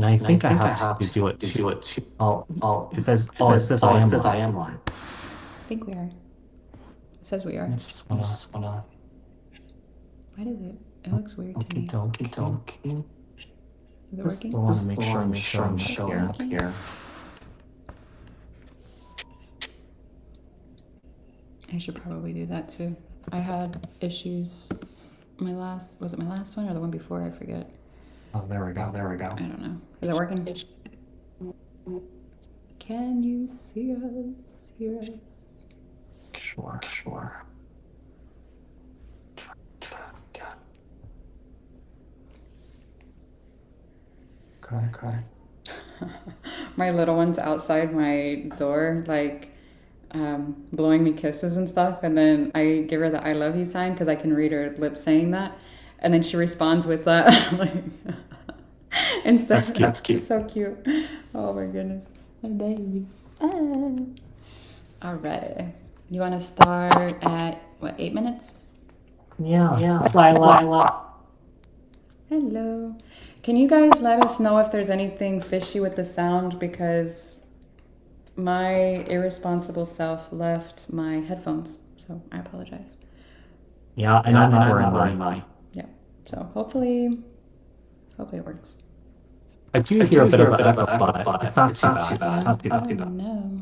And I And I think I think I have have to do it to too. do it too. Oh, Oh, it says oh, I it am says I live. am live. I think we are. It says we I are. just I wanna just wanna Why does it? It looks weird to okie me. okie dokie. dokie. Is it Just working? wanna Just make wanna sure I'm make sure I'm showing up showing here. up here. I should probably do that too. I had issues. Was it my last one or the one before? I forget. Oh, there we go. Oh, there we go. I don't know. Is it working? Can you see us? Hear us? Sure. Sure. Okay. My little one's outside my door, like blowing me kisses and stuff. And then I give her the I love you sign because I can read her lips saying that. And then she responds with that. Like, instead, That's cute. That's cute. It's so cute. Oh my goodness. My baby. All right. You want to start at what, 8 minutes? Yeah. Yeah. Lila. Hello. Can you guys let us know if there's anything fishy with the sound, because my irresponsible self left my headphones, so I apologize. Yeah, and I'm not wearing mine. Yeah. So hopefully it works. I do hear a bit of an echo, but it's not too bad. Not too Oh bad. no.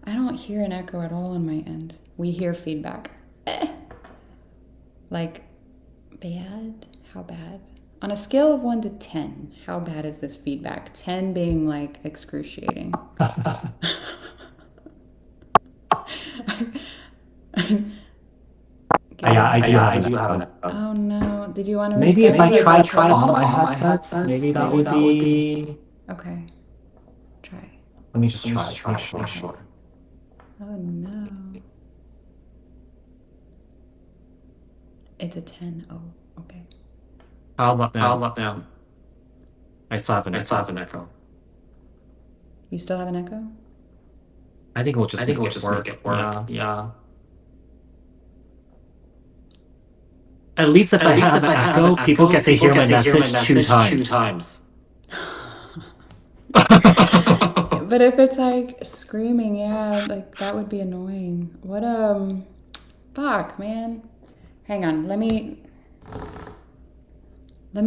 I don't hear an echo at all on my end. We hear feedback. Like, bad? How bad? On a scale of 1 to 10, how bad is this feedback? 10 being like excruciating. Yeah, I do have an an echo. Oh no. Did you want to Maybe if restart? I try on my headsets, maybe that would be... Okay. Try. Let me just Let me try. just try. Make sure. Oh no. It's a 10. Oh, okay. How about How now? about now? I still have an I echo. still have an echo. You still have an echo? I think we'll just make it work. Yeah. Yeah. At least if I have an echo, people get to hear my message 2 times. But if it's like screaming, yeah, like that would be annoying. What fuck, man. Hang on, let me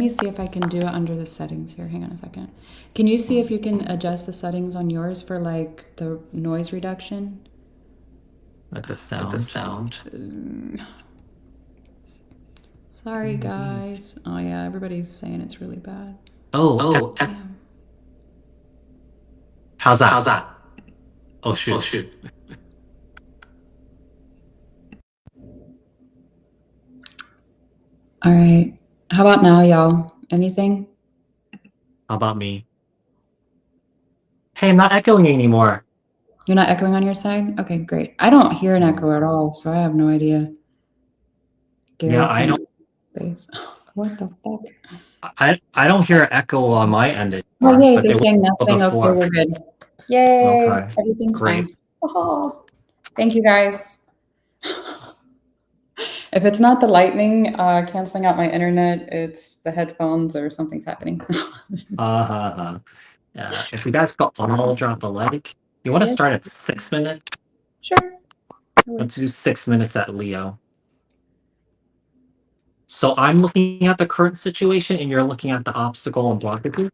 see if I can do it under the settings here. Hang on a second. Can you see if you can adjust the settings on yours for like the noise reduction? Like the sound. Sorry guys. Oh yeah, everybody's saying it's really bad. Oh. Damn. How's that? Oh shoot. All right. How about now, y'all? Anything? How about me? Hey, I'm not echoing anymore. You're not echoing on your side? Okay, great. I don't hear an echo at all, so I have no idea. Yeah, I don't. Space. What the fuck? I don't hear an echo on my end anymore. Oh, yay, but they're saying nothing. Okay, before. we're good. Yay, Okay, everything's great. fine. Oh, thank you, guys. If it's not the lightning canceling out my internet, it's the headphones or something's happening. Yeah, if you guys got all drop a like. You want to start at 6 minutes? Sure. Let's do 6 minutes at Leo. So I'm looking at the current situation and you're looking at the obstacle and blockage?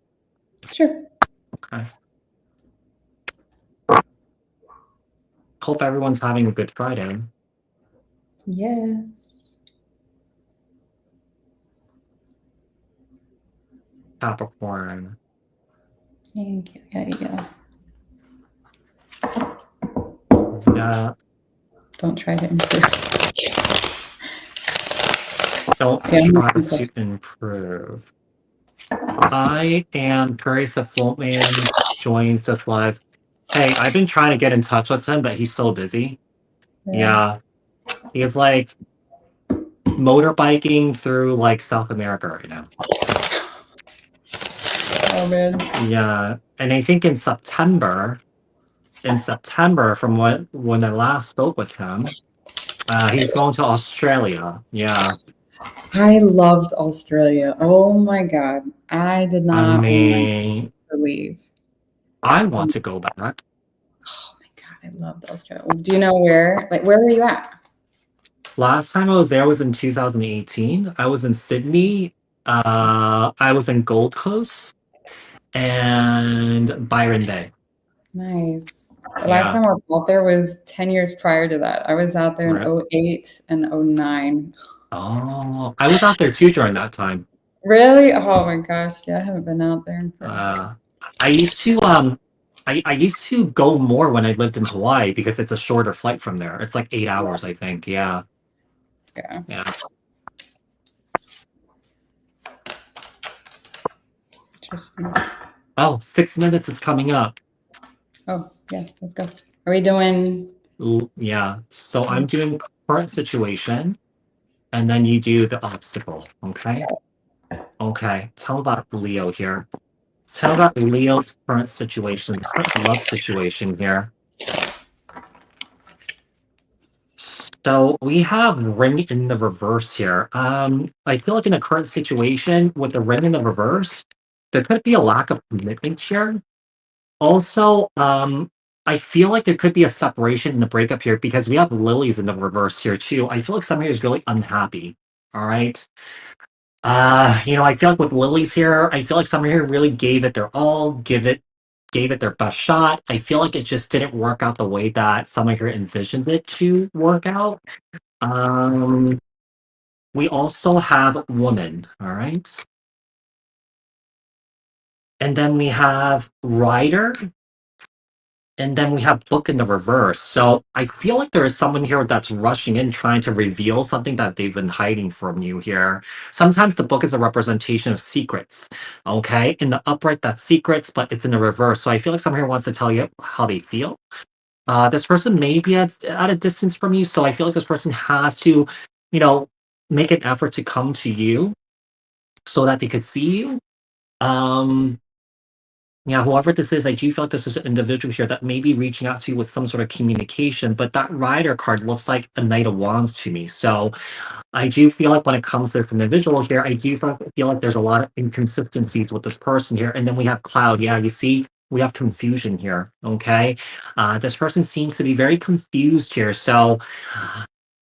Sure. Okay. Hope everyone's having a good Friday. Yes. Capricorn. Thank you. There you go. Yeah. Don't try to improve. Don't try to improve. I am Teresa Fultman joins this live. Hey, I've been trying to get in touch with him, but he's so busy. Yeah. He's like motorbiking through like South America right now. Oh man. Yeah. And I think in September, from when I last spoke with him, he's going to Australia. Yeah. I loved Australia. Oh my God. I did I not want mean, to leave. I want to go back. Oh my God. I loved Australia. Do you know where? Like, where were you at? Last time I was there was in 2018. I was in Sydney. I was in Gold Coast and Byron Bay. Nice. The last Yeah, time I was out there was 10 years prior to that. I was out there in right. '08 and '09. Oh, I was out there too during that time. Really? Oh my gosh. Yeah, I haven't been out there in forever. Uh, I used to I used to go more when I lived in Hawaii because it's a shorter flight from there. It's like 8 hours, I think. Yeah, Yeah. yeah. Interesting. Oh, 6 minutes is coming up. Oh, yeah, let's go. Are we doing Yeah. So I'm doing current situation, and then you do the obstacle. Okay. Okay. Tell about Leo here. Tell about Leo's current situation, current love situation here. So we have ring in the reverse here. I feel like in a current situation with the ring in the reverse, there could be a lack of commitment here. Also, I feel like there could be a separation in the breakup here because we have lilies in the reverse here too. I feel like somebody is really unhappy. All right. I feel like with lilies here, I feel like somebody here really gave it their all, gave it their best shot. I feel like it just didn't work out the way that somebody here envisioned it to work out. Um, we also have woman, all right? And then we have rider, and then we have book in the reverse. So I feel like there is someone here that's rushing in trying to reveal something that they've been hiding from you here. Sometimes the book is a representation of secrets, okay? In the upright, that's secrets, but it's in the reverse. So I feel like someone here wants to tell you how they feel. This person may be at a distance from you, so I feel like this person has to, you know, make an effort to come to you so that they could see you. Um, yeah, whoever this is, I do feel like this is an individual here that may be reaching out to you with some sort of communication, but that rider card looks like a knight of wands to me. So I do feel like when it comes to this individual here, I do feel like there's a lot of inconsistencies with this person here. And then we have cloud. Yeah, you see, we have confusion here. Okay. This person seems to be very confused here. So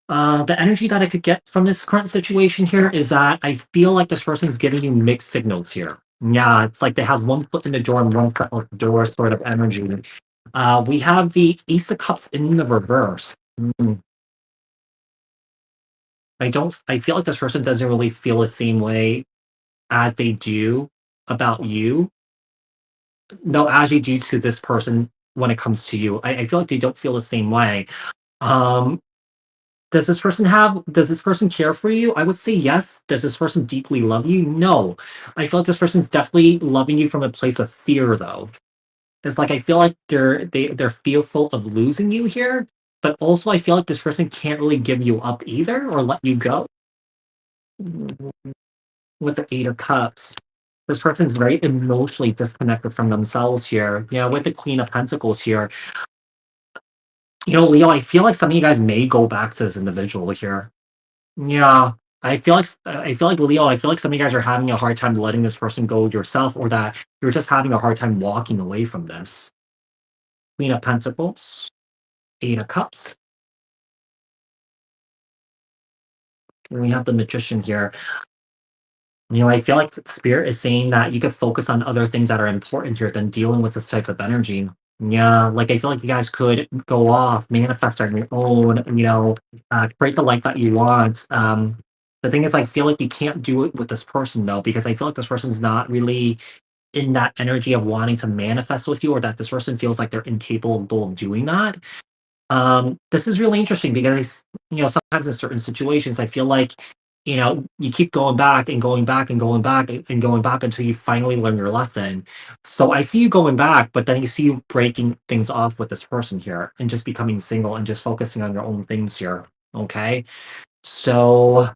the energy that I could get from this current situation here is that I feel like this person is giving you mixed signals here. Yeah, it's like they have one foot in the door and one foot out the door sort of energy. We have the Ace of Cups in the reverse. Mm, I feel like this person doesn't really feel the same way as they do about you. No, as they do to this person when it comes to you. I feel like they don't feel the same way. Um, does this person care for you? I would say yes. Does this person deeply love you? No. I feel like this person's definitely loving you from a place of fear though. It's like I feel like they're fearful of losing you here, but also I feel like this person can't really give you up either or let you go. With the Eight of Cups, this person's very emotionally disconnected from themselves here. With the Queen of Pentacles here, Leo, I feel like some of you guys may go back to this individual here. Yeah, I feel like Leo, I feel like some of you guys are having a hard time letting this person go yourself, or that you're just having a hard time walking away from this. Queen of Pentacles, Eight of Cups. And we have the Magician here. I feel like Spirit is saying that you could focus on other things that are important here than dealing with this type of energy. Yeah, like I feel like you guys could go off, manifest on your own, create the life that you want. The thing is, I feel like you can't do it with this person though, because I feel like this person's not really in that energy of wanting to manifest with you, or that this person feels like they're incapable of doing that. This is really interesting because sometimes in certain situations, I feel like you keep going back and going back and going back and going back until you finally learn your lesson. So I see you going back, but then you see you breaking things off with this person here and just becoming single and just focusing on your own things here. Okay, so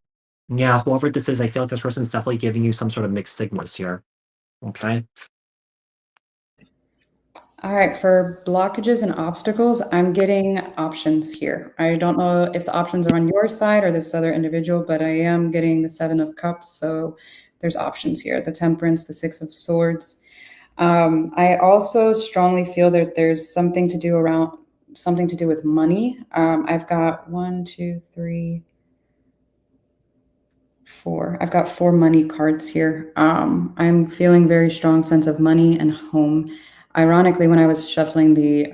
yeah, whoever this is, I feel like this person's definitely giving you some sort of mixed signals here. Okay. All right, for blockages and obstacles, I'm getting options here. I don't know if the options are on your side or this other individual, but I am getting the Seven of Cups, so there's options here. The Temperance, the Six of Swords. I also strongly feel that there's something to do with money. I've got 4. I've got 4 money cards here. I'm feeling very strong sense of money and home. Ironically, when I was shuffling the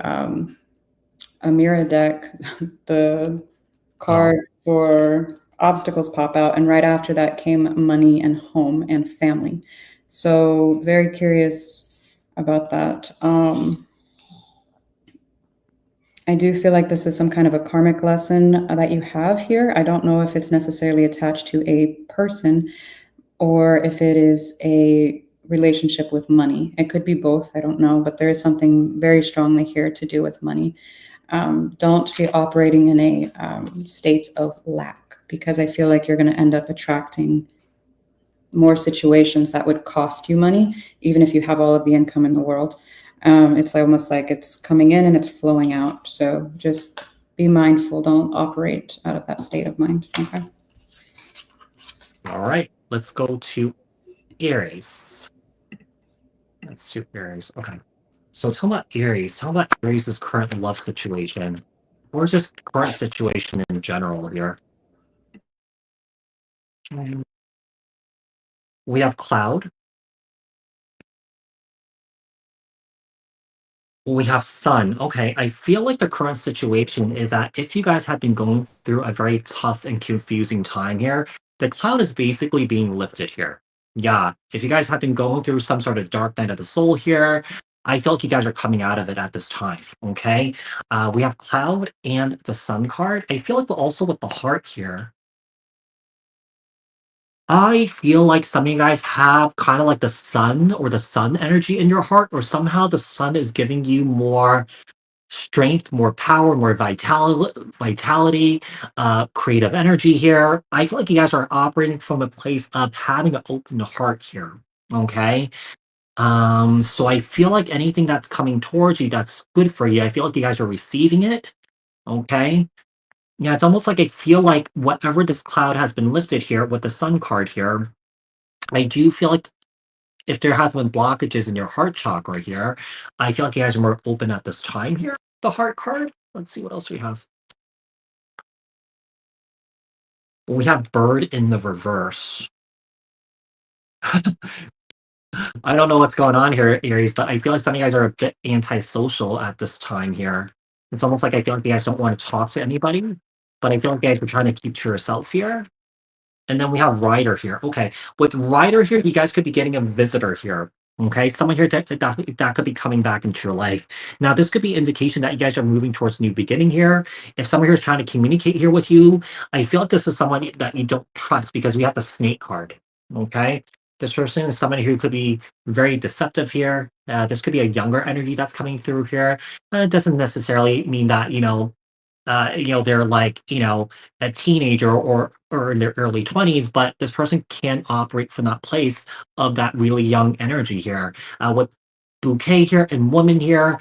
Amira deck, the card for obstacles pop out, and right after that came money and home and family. So very curious about that. I do feel like this is some kind of a karmic lesson that you have here. I don't know if it's necessarily attached to a person or if it is a relationship with money. It could be both. I don't know, but there is something very strongly here to do with money. Don't be operating in a state of lack, because I feel like you're going to end up attracting more situations that would cost you money, even if you have all of the income in the world. It's almost like it's coming in and it's flowing out. So just be mindful. Don't operate out of that state of mind. Okay. All right, let's go to Aries. Let's do Aries. Okay. So tell me about Aries. Tell me about Aries' current love situation, or just current situation in general here. We have Cloud. We have Sun. Okay, I feel like the current situation is that if you guys have been going through a very tough and confusing time here, the cloud is basically being lifted here. Yeah, if you guys have been going through some sort of dark night of the soul here, I feel like you guys are coming out of it at this time. Okay, we have Cloud and the Sun card. I feel like also with the heart here, I feel like some of you guys have kind of like the sun or the sun energy in your heart, or somehow the sun is giving you more strength, more power, more vitality, creative energy here. I feel like you guys are operating from a place of having an open heart here. Okay. So I feel like anything that's coming towards you that's good for you, I feel like you guys are receiving it. Okay. Yeah, it's almost like I feel like whatever this cloud has been lifted here with the sun card here, I do feel like if there has been blockages in your heart chakra here, I feel like you guys are more open at this time here. The heart card. Let's see what else we have. We have bird in the reverse. I don't know what's going on here, Aries, but I feel like some of you guys are a bit antisocial at this time here. It's almost like I feel like you guys don't want to talk to anybody, but I feel like you guys are trying to keep to yourself here. And then we have Rider here. Okay. With Rider here, you guys could be getting a visitor here. Okay. Someone here that could be coming back into your life. Now, this could be indication that you guys are moving towards a new beginning here. If someone here is trying to communicate here with you, I feel like this is someone that you don't trust because we have the snake card. Okay. This person is somebody who could be very deceptive here. This could be a younger energy that's coming through here. It doesn't necessarily mean that, they're like, a teenager or in their early 20s, but this person can operate from that place of that really young energy here. With bouquet here and woman here,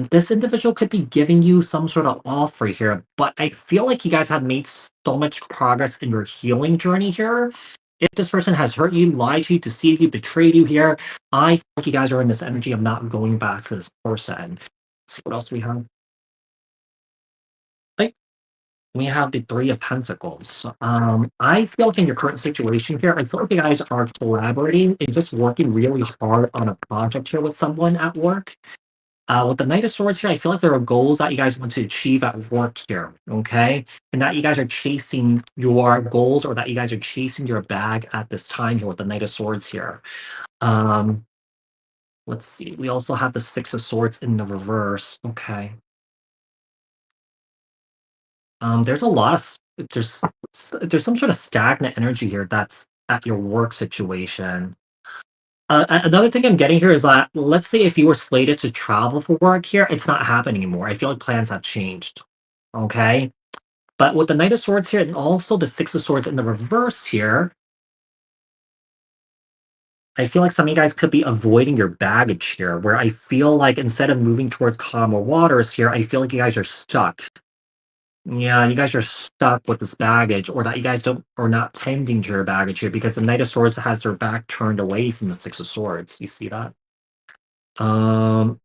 this individual could be giving you some sort of offer here, but I feel like you guys have made so much progress in your healing journey here. If this person has hurt you, lied to you, deceived you, betrayed you here, I feel like you guys are in this energy of not going back to this person. Let's see what else do we have. We have the Three of Pentacles. I feel like in your current situation here, I feel like you guys are collaborating and just working really hard on a project here with someone at work. With the Knight of Swords here, I feel like there are goals that you guys want to achieve at work here, okay? And that you guys are chasing your goals, or that you guys are chasing your bag at this time here with the Knight of Swords here. Let's see. We also have the Six of Swords in the reverse. Okay. There's a lot of there's some sort of stagnant energy here that's at your work situation. Another thing I'm getting here is that, let's say if you were slated to travel for work here, it's not happening anymore. I feel like plans have changed. Okay. But with the Knight of Swords here and also the Six of Swords in the reverse here, I feel like some of you guys could be avoiding your baggage here, where I feel like instead of moving towards calmer waters here, I feel like you guys are stuck. Yeah, you guys are stuck with this baggage, or that you guys don't are not tending to your baggage here because the Knight of Swords has their back turned away from the Six of Swords. You see that? Um,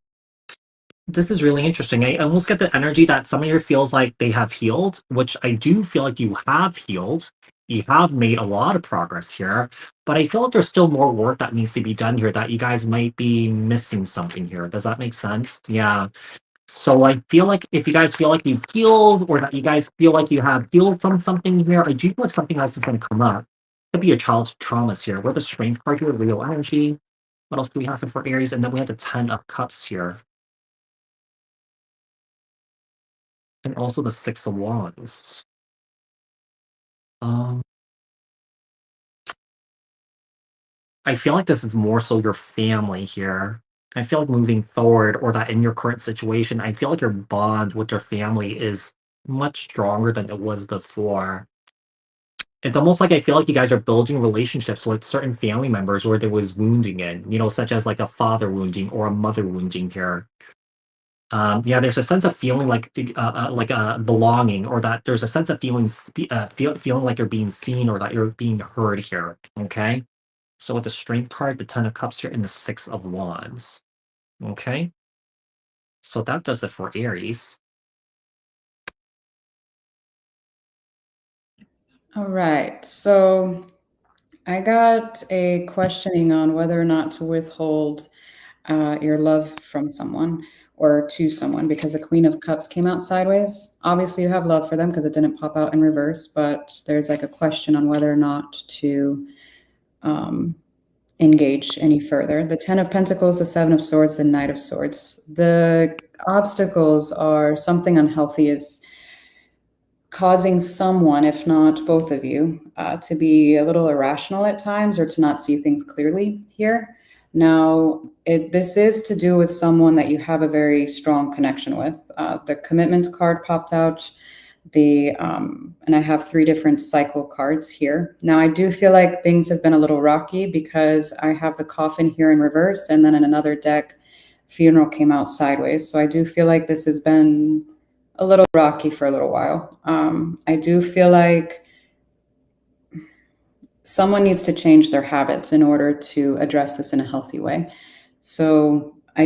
this is really interesting. I almost get the energy that some of you feels like they have healed, which I do feel like you have healed. You have made a lot of progress here, but I feel like there's still more work that needs to be done here, that you guys might be missing something here. Does that make sense? Yeah. So I feel like if you guys feel like you've healed, or that you guys feel like you have healed from something here, I do feel like something else is going to come up. Could be your child's traumas here. We're the Strength card here, real energy. What else do we have for Aries? And then we have the Ten of Cups here. And also the Six of Wands. Um, I feel like this is more so your family here. I feel like moving forward, or that in your current situation, I feel like your bond with your family is much stronger than it was before. It's almost like I feel like you guys are building relationships with certain family members where there was wounding in, such as like a father wounding or a mother wounding here. Yeah, there's a sense of feeling like belonging, or that there's a sense of feeling like you're being seen, or that you're being heard here. Okay, so with the Strength card, the Ten of Cups here, and the Six of Wands. Okay, so that does it for Aries. All right. So I got a questioning on whether or not to withhold your love from someone or to someone, because the Queen of Cups came out sideways. Obviously, you have love for them because it didn't pop out in reverse, but there's like a question on whether or not to engage any further. The Ten of Pentacles, the Seven of Swords, the Knight of Swords. The obstacles are something unhealthy is causing someone, if not both of you, to be a little irrational at times, or to not see things clearly here. Now, this is to do with someone that you have a very strong connection with. The Commitment card popped out. And I have 3 different cycle cards here. Now, I do feel like things have been a little rocky because I have the Coffin here in reverse, and then in another deck, Funeral came out sideways. So I do feel like this has been a little rocky for a little while. I do feel like someone needs to change their habits in order to address this in a healthy way. So I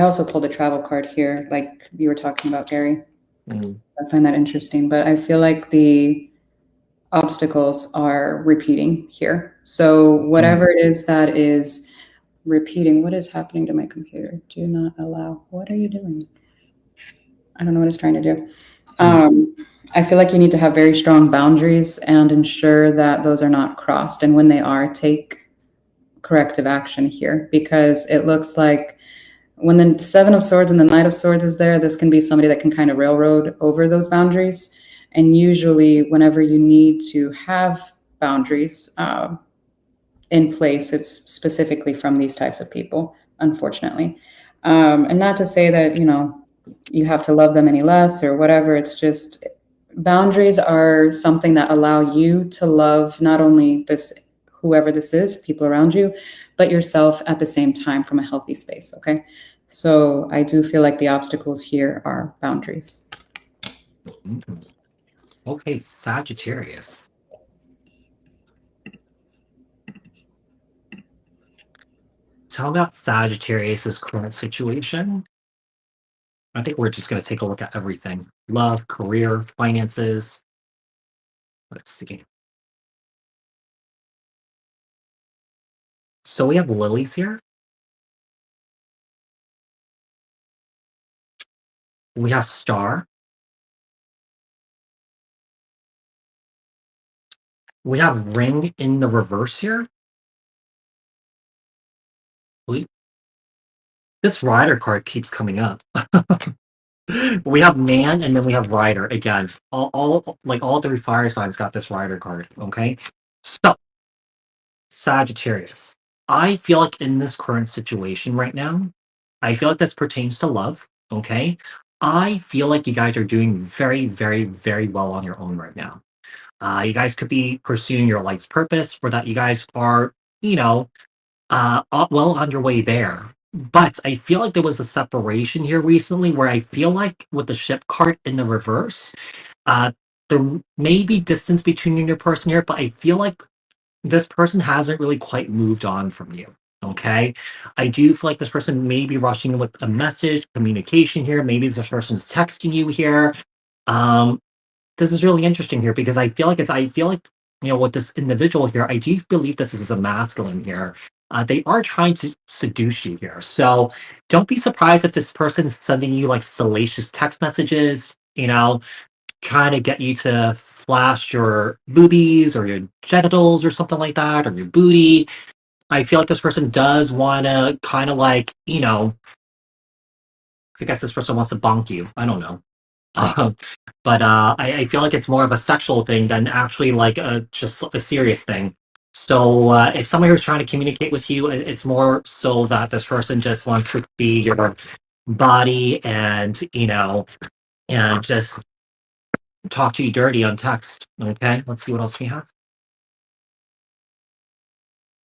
also pulled a travel card here, like you were talking about, Gary. I find that interesting, but I feel like the obstacles are repeating here. So whatever it is that is repeating, what is happening to my computer? Do not allow. What are you doing? I don't know what it's trying to do. I feel like you need to have very strong boundaries and ensure that those are not crossed. And when they are, take corrective action here, because it looks like when the Seven of Swords and the Knight of Swords is there, this can be somebody that can kind of railroad over those boundaries. And usually whenever you need to have boundaries in place, it's specifically from these types of people, unfortunately. And not to say that, you have to love them any less or whatever. It's just boundaries are something that allow you to love not only whoever this is, people around you, but yourself at the same time from a healthy space. Okay. So I do feel like the obstacles here are boundaries. Okay, Sagittarius. Tell me about Sagittarius's current situation. I think we're just going to take a look at everything. Love, career, finances. Let's see. So we have lilies here. We have star. We have ring in the reverse here. This rider card keeps coming up. We have man, and then we have rider again. All 3 fire signs got this rider card. Okay, so Sagittarius. I feel like in this current situation right now, I feel like this pertains to love. Okay, I feel like you guys are doing very, very, very well on your own right now. You guys could be pursuing your life's purpose, or that you guys are, you know, well on your way there. But I feel like there was a separation here recently where I feel like with the ship card in the reverse, uh, there may be distance between you and your person here, but I feel like this person hasn't really quite moved on from you. Okay. I do feel like this person may be rushing with a message, communication here. Maybe this person's texting you here. Um, this is really interesting here because I feel like, with this individual here, I do believe this is a masculine here. They are trying to seduce you here. So don't be surprised if this person's sending you like salacious text messages, trying to get you to flash your boobies or your genitals or something like that, or your booty. I feel like this person does want to kind of like, I guess this person wants to bonk you. I don't know. Uh, but I feel like it's more of a sexual thing than actually like just a serious thing. So if someone who's trying to communicate with you, it's more so that this person just wants to see your body and, and just talk to you dirty on text. Okay, let's see what else we have.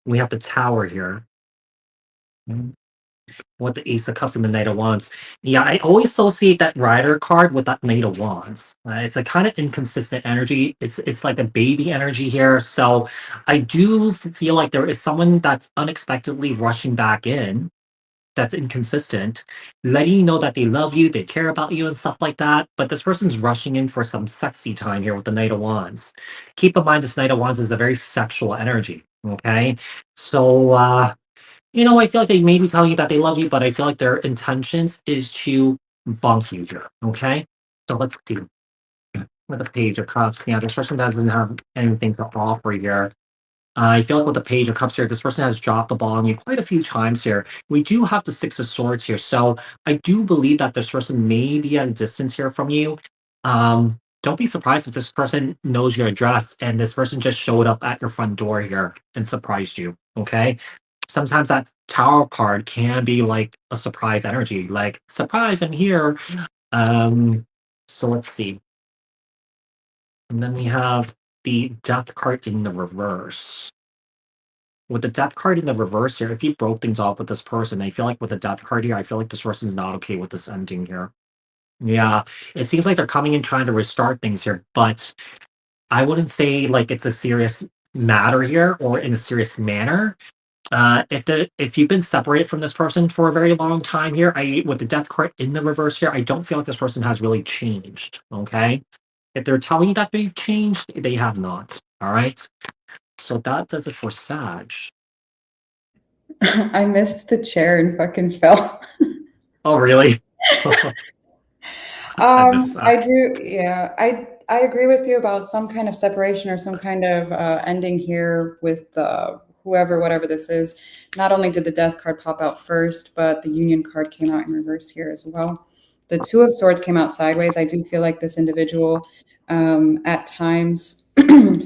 We have the Tower here. What the Ace of Cups and the Knight of Wands. Yeah, I always associate that Rider card with that Knight of Wands. It's a kind of inconsistent energy. It's like a baby energy here. So I do feel like there is someone that's unexpectedly rushing back in. That's inconsistent, letting you know that they love you, they care about you, and stuff like that. But this person's rushing in for some sexy time here with the Knight of Wands. Keep in mind, this Knight of Wands is a very sexual energy. Okay, so I feel like they may be telling you that they love you, but I feel like their intentions is to bonk you here. Okay, so let's see. With the Page of Cups, yeah, this person doesn't have anything to offer here. I feel like with the Page of Cups here, this person has dropped the ball on you quite a few times here. We do have the Six of Swords here, so I do believe that this person may be at a distance here from you. Don't be surprised if this person knows your address and this person just showed up at your front door here and surprised you. Okay. Sometimes that Tower card can be like a surprise energy, like surprise, I'm here. So let's see. And then we have the Death card in the reverse. With the Death card in the reverse here, if you broke things off with this person, I feel like with the Death card here, I feel like this person's not okay with this ending here. Yeah, it seems like they're coming in trying to restart things here, but I wouldn't say like it's a serious matter here or in a serious manner. If you've been separated from this person for a very long time here, I with the Death card in the reverse here, I don't feel like this person has really changed. Okay, if they're telling you that they've changed, they have not. All right. So that does it for Sag. I missed the chair and fucking fell. Oh, really? I missed I that. do, yeah. I agree with you about some kind of separation or some kind of ending here with whoever, whatever this is. Not only did the Death card pop out first, but the Union card came out in reverse here as well. The Two of Swords came out sideways. I do feel like this individual at times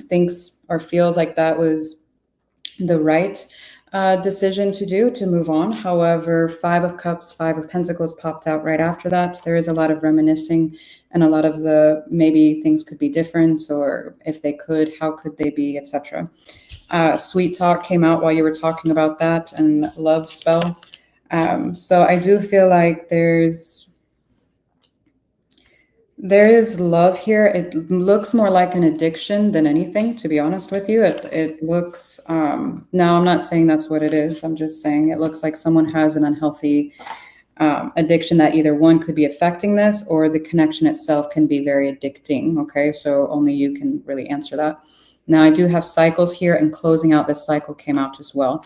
thinks or feels like that was the right decision to do to move on. However, Five of Cups, Five of Pentacles popped out right after that. There is a lot of reminiscing and a lot of the maybe things could be different, or if they could, how could they be, etc. Sweet Talk came out while you were talking about that, and Love Spell. So I do feel like there is love here. It looks more like an addiction than anything, to be honest with you. It looks, now I'm not saying that's what it is. I'm just saying it looks like someone has an unhealthy addiction that either one could be affecting this or the connection itself can be very addicting. Okay, so only you can really answer that. Now I do have cycles here, and closing out this cycle came out as well.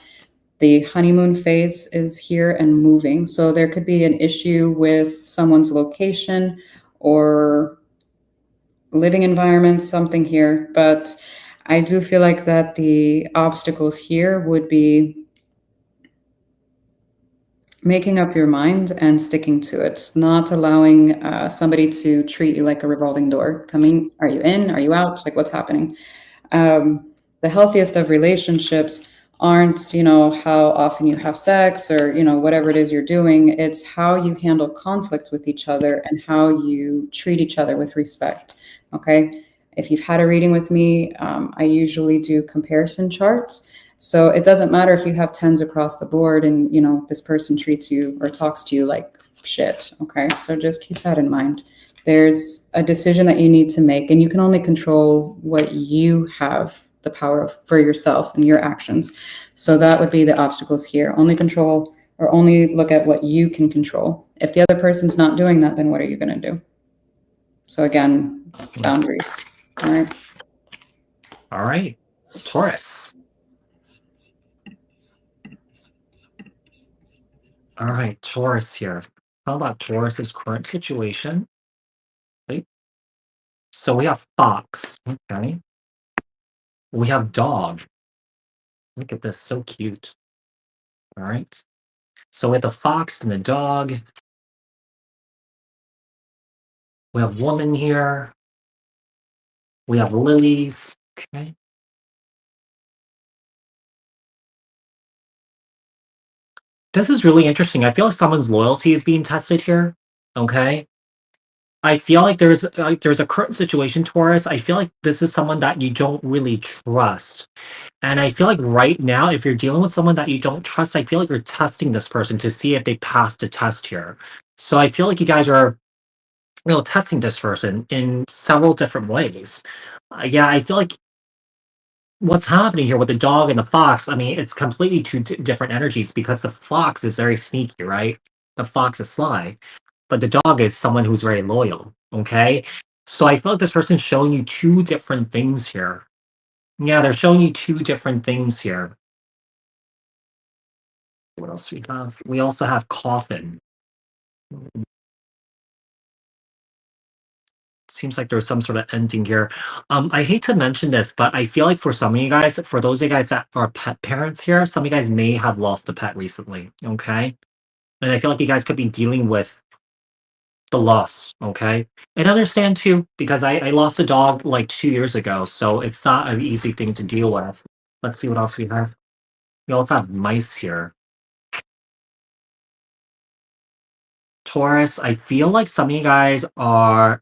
The honeymoon phase is here and moving. So there could be an issue with someone's location or living environment, something here. But I do feel like that the obstacles here would be making up your mind and sticking to it, not allowing somebody to treat you like a revolving door. Coming, are you in? Are you out? Like, what's happening? The healthiest of relationships aren't, how often you have sex or, whatever it is you're doing. It's how you handle conflict with each other and how you treat each other with respect. Okay. If you've had a reading with me, I usually do comparison charts. So it doesn't matter if you have 10s across the board and, you know, this person treats you or talks to you like shit. Okay. So just keep that in mind. There's a decision that you need to make, and you can only control what you have the power of for yourself and your actions. So that would be the obstacles here. Only control or only look at what you can control. If the other person's not doing that, then what are you going to do? So again, boundaries. All right. All right. Taurus. All right, Taurus here. How about Taurus's current situation? Right? So we have fox. Okay. We have dog. Look at this, so cute. All right. So with the fox and the dog, we have woman here. We have lilies. Okay. This is really interesting. I feel like someone's loyalty is being tested here. Okay. I feel like there's a current situation, Taurus. I feel like this is someone that you don't really trust. And I feel like right now, if you're dealing with someone that you don't trust, I feel like you're testing this person to see if they passed the test here. So I feel like you guys are, testing this person in several different ways. Yeah, I feel like what's happening here with the dog and the fox, I mean, it's completely two different energies because the fox is very sneaky, right? The fox is sly, but the dog is someone who's very loyal. Okay. So I feel like this person's showing you two different things here. Yeah, they're showing you two different things here. What else we have? We also have coffin. Seems like there's some sort of ending here. I hate to mention this, but I feel like for some of you guys, for those of you guys that are pet parents here, some of you guys may have lost a pet recently. Okay. And I feel like you guys could be dealing with the loss. Okay. And understand too, because I lost a dog like 2 years ago. So it's not an easy thing to deal with. Let's see what else we have. We also have mice here. Taurus, I feel like some of you guys, I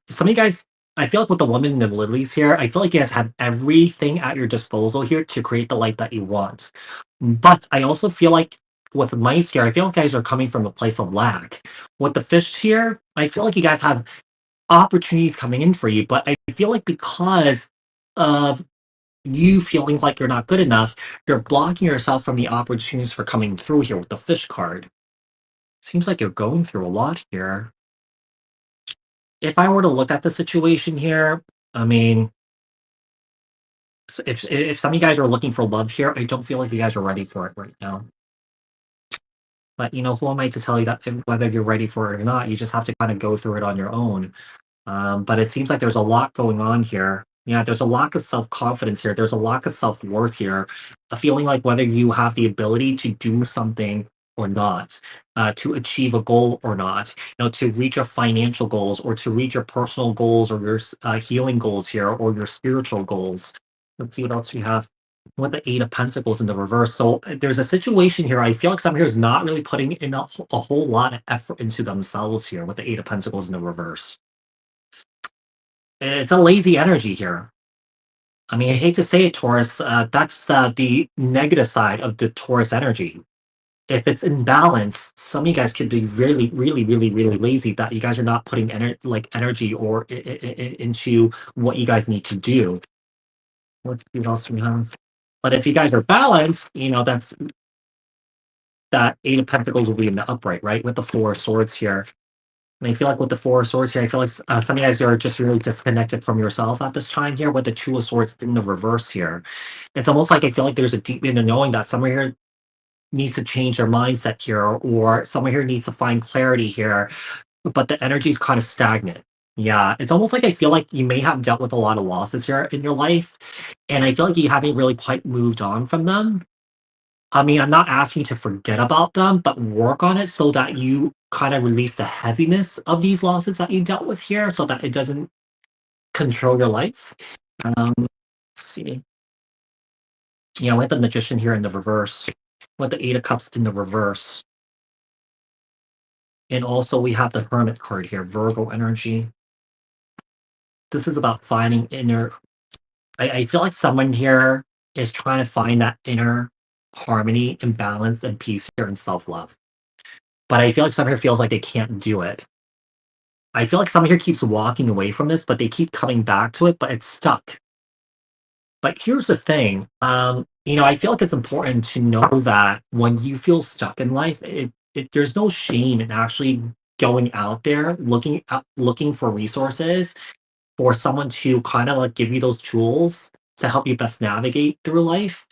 feel like with the woman and the lilies here, I feel like you guys have everything at your disposal here to create the life that you want. But I also feel like with mice here, I feel like you guys are coming from a place of lack. With the fish here, I feel like you guys have opportunities coming in for you, but I feel like because of you feeling like you're not good enough, you're blocking yourself from the opportunities for coming through here with the fish card. Seems like you're going through a lot here. If I were to look at the situation here, I mean, if some of you guys are looking for love here, I don't feel like you guys are ready for it right now. But who am I to tell you that whether you're ready for it or not? You just have to kind of go through it on your own. But it seems like there's a lot going on here. Yeah, there's a lack of self confidence here. There's a lack of self worth here. A feeling like whether you have the ability to do something or not, to achieve a goal or not, to reach your financial goals or to reach your personal goals or your healing goals here or your spiritual goals. Let's see what else we have. With the Eight of Pentacles in the reverse. So there's a situation here. I feel like someone here is not really putting in a whole lot of effort into themselves here with the Eight of Pentacles in the reverse. It's a lazy energy here. I mean, I hate to say it, Taurus. That's the negative side of the Taurus energy. If it's in balance, some of you guys could be really, really, really, really lazy. That you guys are not putting energy or into what you guys need to do. Let's see what else we have. But if you guys are balanced, that's that Eight of Pentacles will be in the upright, right? With the Four of Swords here. And I feel like with the Four of Swords here, I feel like some of you guys are just really disconnected from yourself at this time here with the Two of Swords in the reverse here. It's almost like I feel like there's a deep inner knowing that someone here needs to change their mindset here, or someone here needs to find clarity here, but the energy is kind of stagnant. Yeah, it's almost like I feel like you may have dealt with a lot of losses here in your life, and I feel like you haven't really quite moved on from them. I mean, I'm not asking you to forget about them, but work on it so that you kind of release the heaviness of these losses that you dealt with here so that it doesn't control your life. Let's see. With the Magician here in the reverse, with the Eight of Cups in the reverse. And also we have the Hermit card here, Virgo energy. This is about finding inner. I feel like someone here is trying to find that inner harmony and balance and peace here and self-love. But I feel like some here feels like they can't do it. I feel like someone here keeps walking away from this, but they keep coming back to it, but it's stuck. But here's the thing, I feel like it's important to know that when you feel stuck in life, there's no shame in actually going out there, looking for resources for someone to kind of like give you those tools to help you best navigate through life.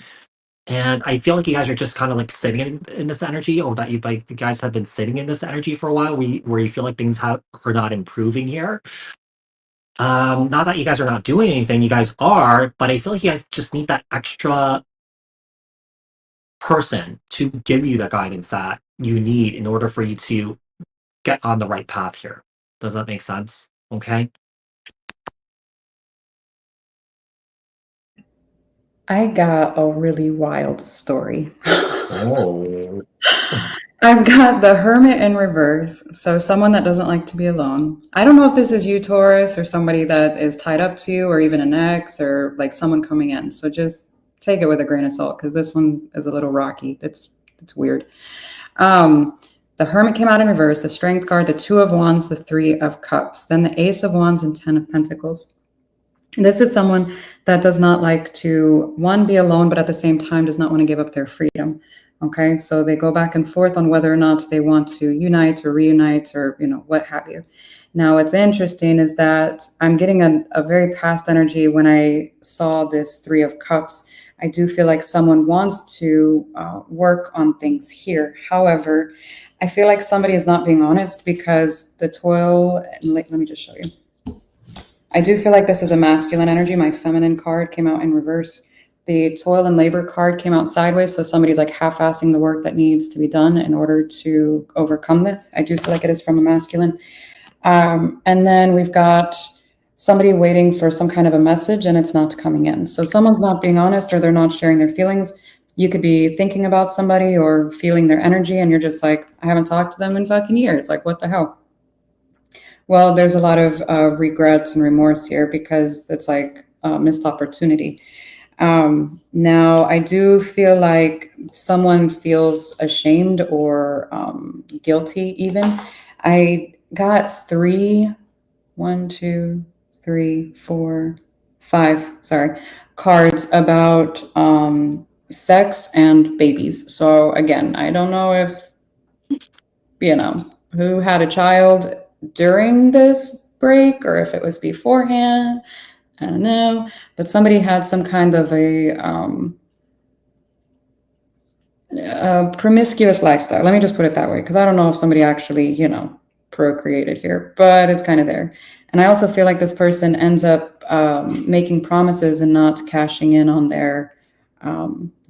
And I feel like you guys are just kind of like sitting in this energy, or that you guys have been sitting in this energy for a while, where you feel like are not improving here. Not that you guys are not doing anything, you guys are, but I feel like you guys just need that extra person to give you the guidance that you need in order for you to get on the right path here. Does that make sense? Okay. I got a really wild story. Oh. I've got the Hermit in reverse, so someone that doesn't like to be alone. I don't know if this is you, Taurus, or somebody that is tied up to you, or even an ex, or like someone coming in. So just take it with a grain of salt, because this one is a little rocky. It's weird. The Hermit came out in reverse, the Strength card, the Two of Wands, the Three of Cups, then the Ace of Wands and Ten of Pentacles. This is someone that does not like to, one, be alone, but at the same time does not want to give up their freedom. Okay, so they go back and forth on whether or not they want to unite or reunite, or what have you. Now, what's interesting is that I'm getting a very past energy when I saw this Three of Cups. I do feel like someone wants to work on things here. However, I feel like somebody is not being honest, because the toil, let me just show you. I do feel like this is a masculine energy. My feminine card came out in reverse. The toil and labor card came out sideways, so somebody's like half-assing the work that needs to be done in order to overcome this. I do feel like it is from a masculine. And then we've got somebody waiting for some kind of a message, and it's not coming in. So someone's not being honest, or they're not sharing their feelings. You could be thinking about somebody or feeling their energy, and you're just like, I haven't talked to them in fucking years. Like, what the hell? Well, there's a lot of regrets and remorse here, because it's like a missed opportunity. Now, I do feel like someone feels ashamed or guilty even. I got five cards about sex and babies. So again, I don't know if, who had a child during this break, or if it was beforehand. I don't know, but somebody had some kind of a promiscuous lifestyle. Let me just put it that way, because I don't know if somebody actually, procreated here, but it's kind of there. And I also feel like this person ends up making promises and not cashing in on their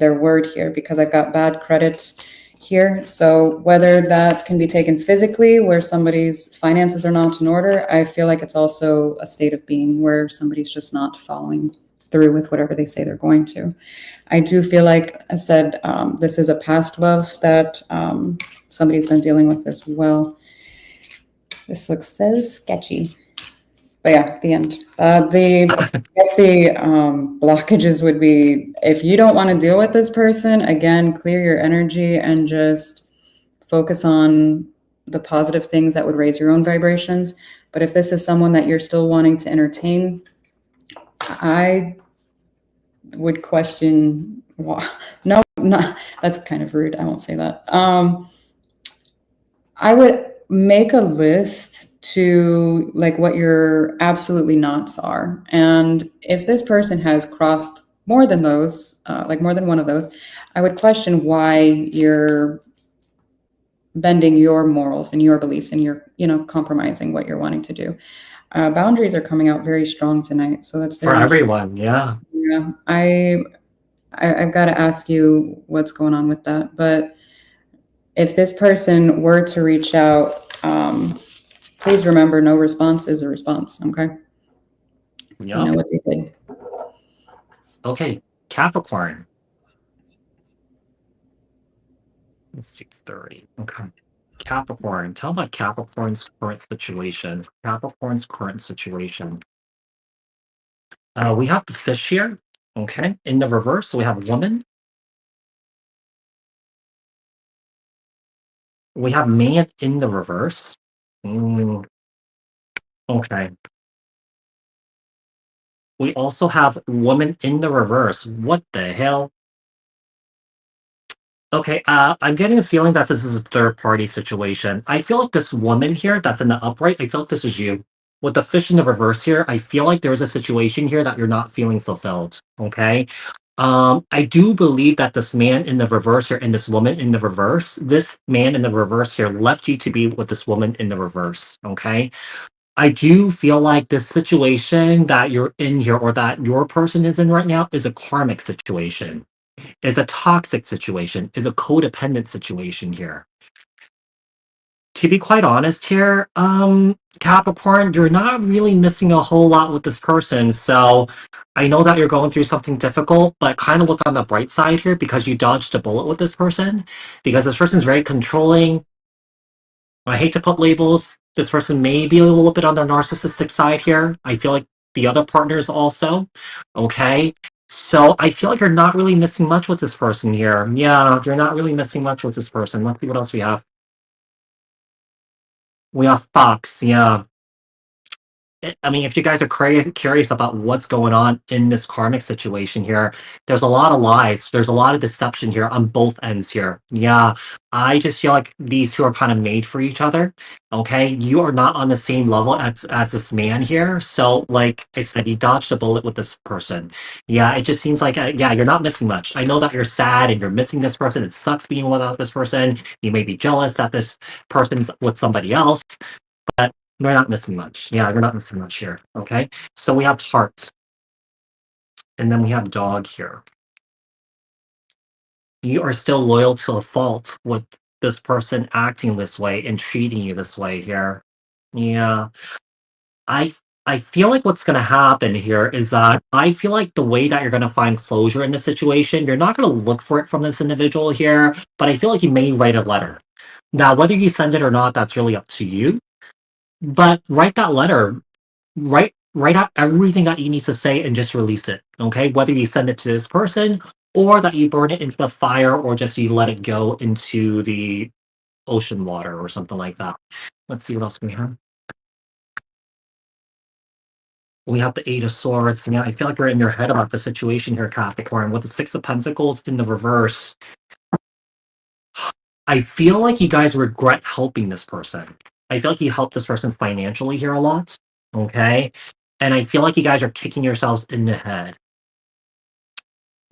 word here, because I've got bad credit here. So whether that can be taken physically, where somebody's finances are not in order, I feel like it's also a state of being where somebody's just not following through with whatever they say they're going to. I do feel like I said, this is a past love that somebody's been dealing with as well. This looks so sketchy. But yeah, the end. I guess the blockages would be, if you don't want to deal with this person, again, clear your energy and just focus on the positive things that would raise your own vibrations. But if this is someone that you're still wanting to entertain, I would question, no, that's kind of rude. I won't say that. I would make a list to like what your absolutely nots are. And if this person has crossed more than those, like more than one of those, I would question why you're bending your morals and your beliefs, and you're, compromising what you're wanting to do. Boundaries are coming out very strong tonight. So that's For everyone. Yeah. Yeah. I've got to ask you what's going on with that. But if this person were to reach out, please remember, no response is a response. Okay. Yeah. You know what they did. Okay. Capricorn. Let's see, 30. Okay. Capricorn. Tell about Capricorn's current situation. Capricorn's current situation. We have the fish here. Okay. In the reverse, we have woman. We have man in the reverse. Mm, okay. We also have woman in the reverse. What the hell? Okay, I'm getting a feeling that this is a third party situation. I feel like this woman here that's in the upright, I feel like this is you. With the fish in the reverse here, I feel like there's a situation here that you're not feeling fulfilled. Okay. I do believe that this man in the reverse here and this woman in the reverse, this man in the reverse here left you to be with this woman in the reverse. Okay. I do feel like this situation that you're in here or that your person is in right now is a karmic situation, is a toxic situation, is a codependent situation here. To be quite honest here, Capricorn, you're not really missing a whole lot with this person. So I know that you're going through something difficult, but kind of look on the bright side here because you dodged a bullet with this person. Because this person's very controlling. I hate to put labels. This person may be a little bit on the narcissistic side here. I feel like the other partners also. Okay. So I feel like you're not really missing much with this person here. Yeah, you're not really missing much with this person. Let's see what else we have. We have Fox. Yeah. I mean, if you guys are curious about what's going on in this karmic situation here, there's a lot of lies. There's a lot of deception here on both ends here. Yeah, I just feel like these two are kind of made for each other. Okay, you are not on the same level as this man here. So, like I said, you dodged a bullet with this person. Yeah, it just seems like yeah, you're not missing much. I know that you're sad and you're missing this person. It sucks being without this person. You may be jealous that this person's with somebody else. But you're not missing much. Yeah, you're not missing much here. Okay. So we have heart. And then we have dog here. You are still loyal to a fault with this person acting this way and treating you this way here. Yeah. I I feel like what's gonna happen here is that I feel like the way that you're gonna find closure in this situation, you're not gonna look for it from this individual here, but I feel like you may write a letter. Now, whether you send it or not, that's really up to you. But write that letter, write out everything that you need to say and just release it. Okay, whether you send it to this person or that you burn it into the fire or just you let it go into the ocean water or something like that. Let's see what else we have. We have the Eight of Swords. Yeah, I feel like we're in your head about the situation here, Capricorn. With the Six of Pentacles in the reverse, I feel like you guys regret helping this person. I feel like you helped this person financially here a lot. Okay. And I feel like you guys are kicking yourselves in the head.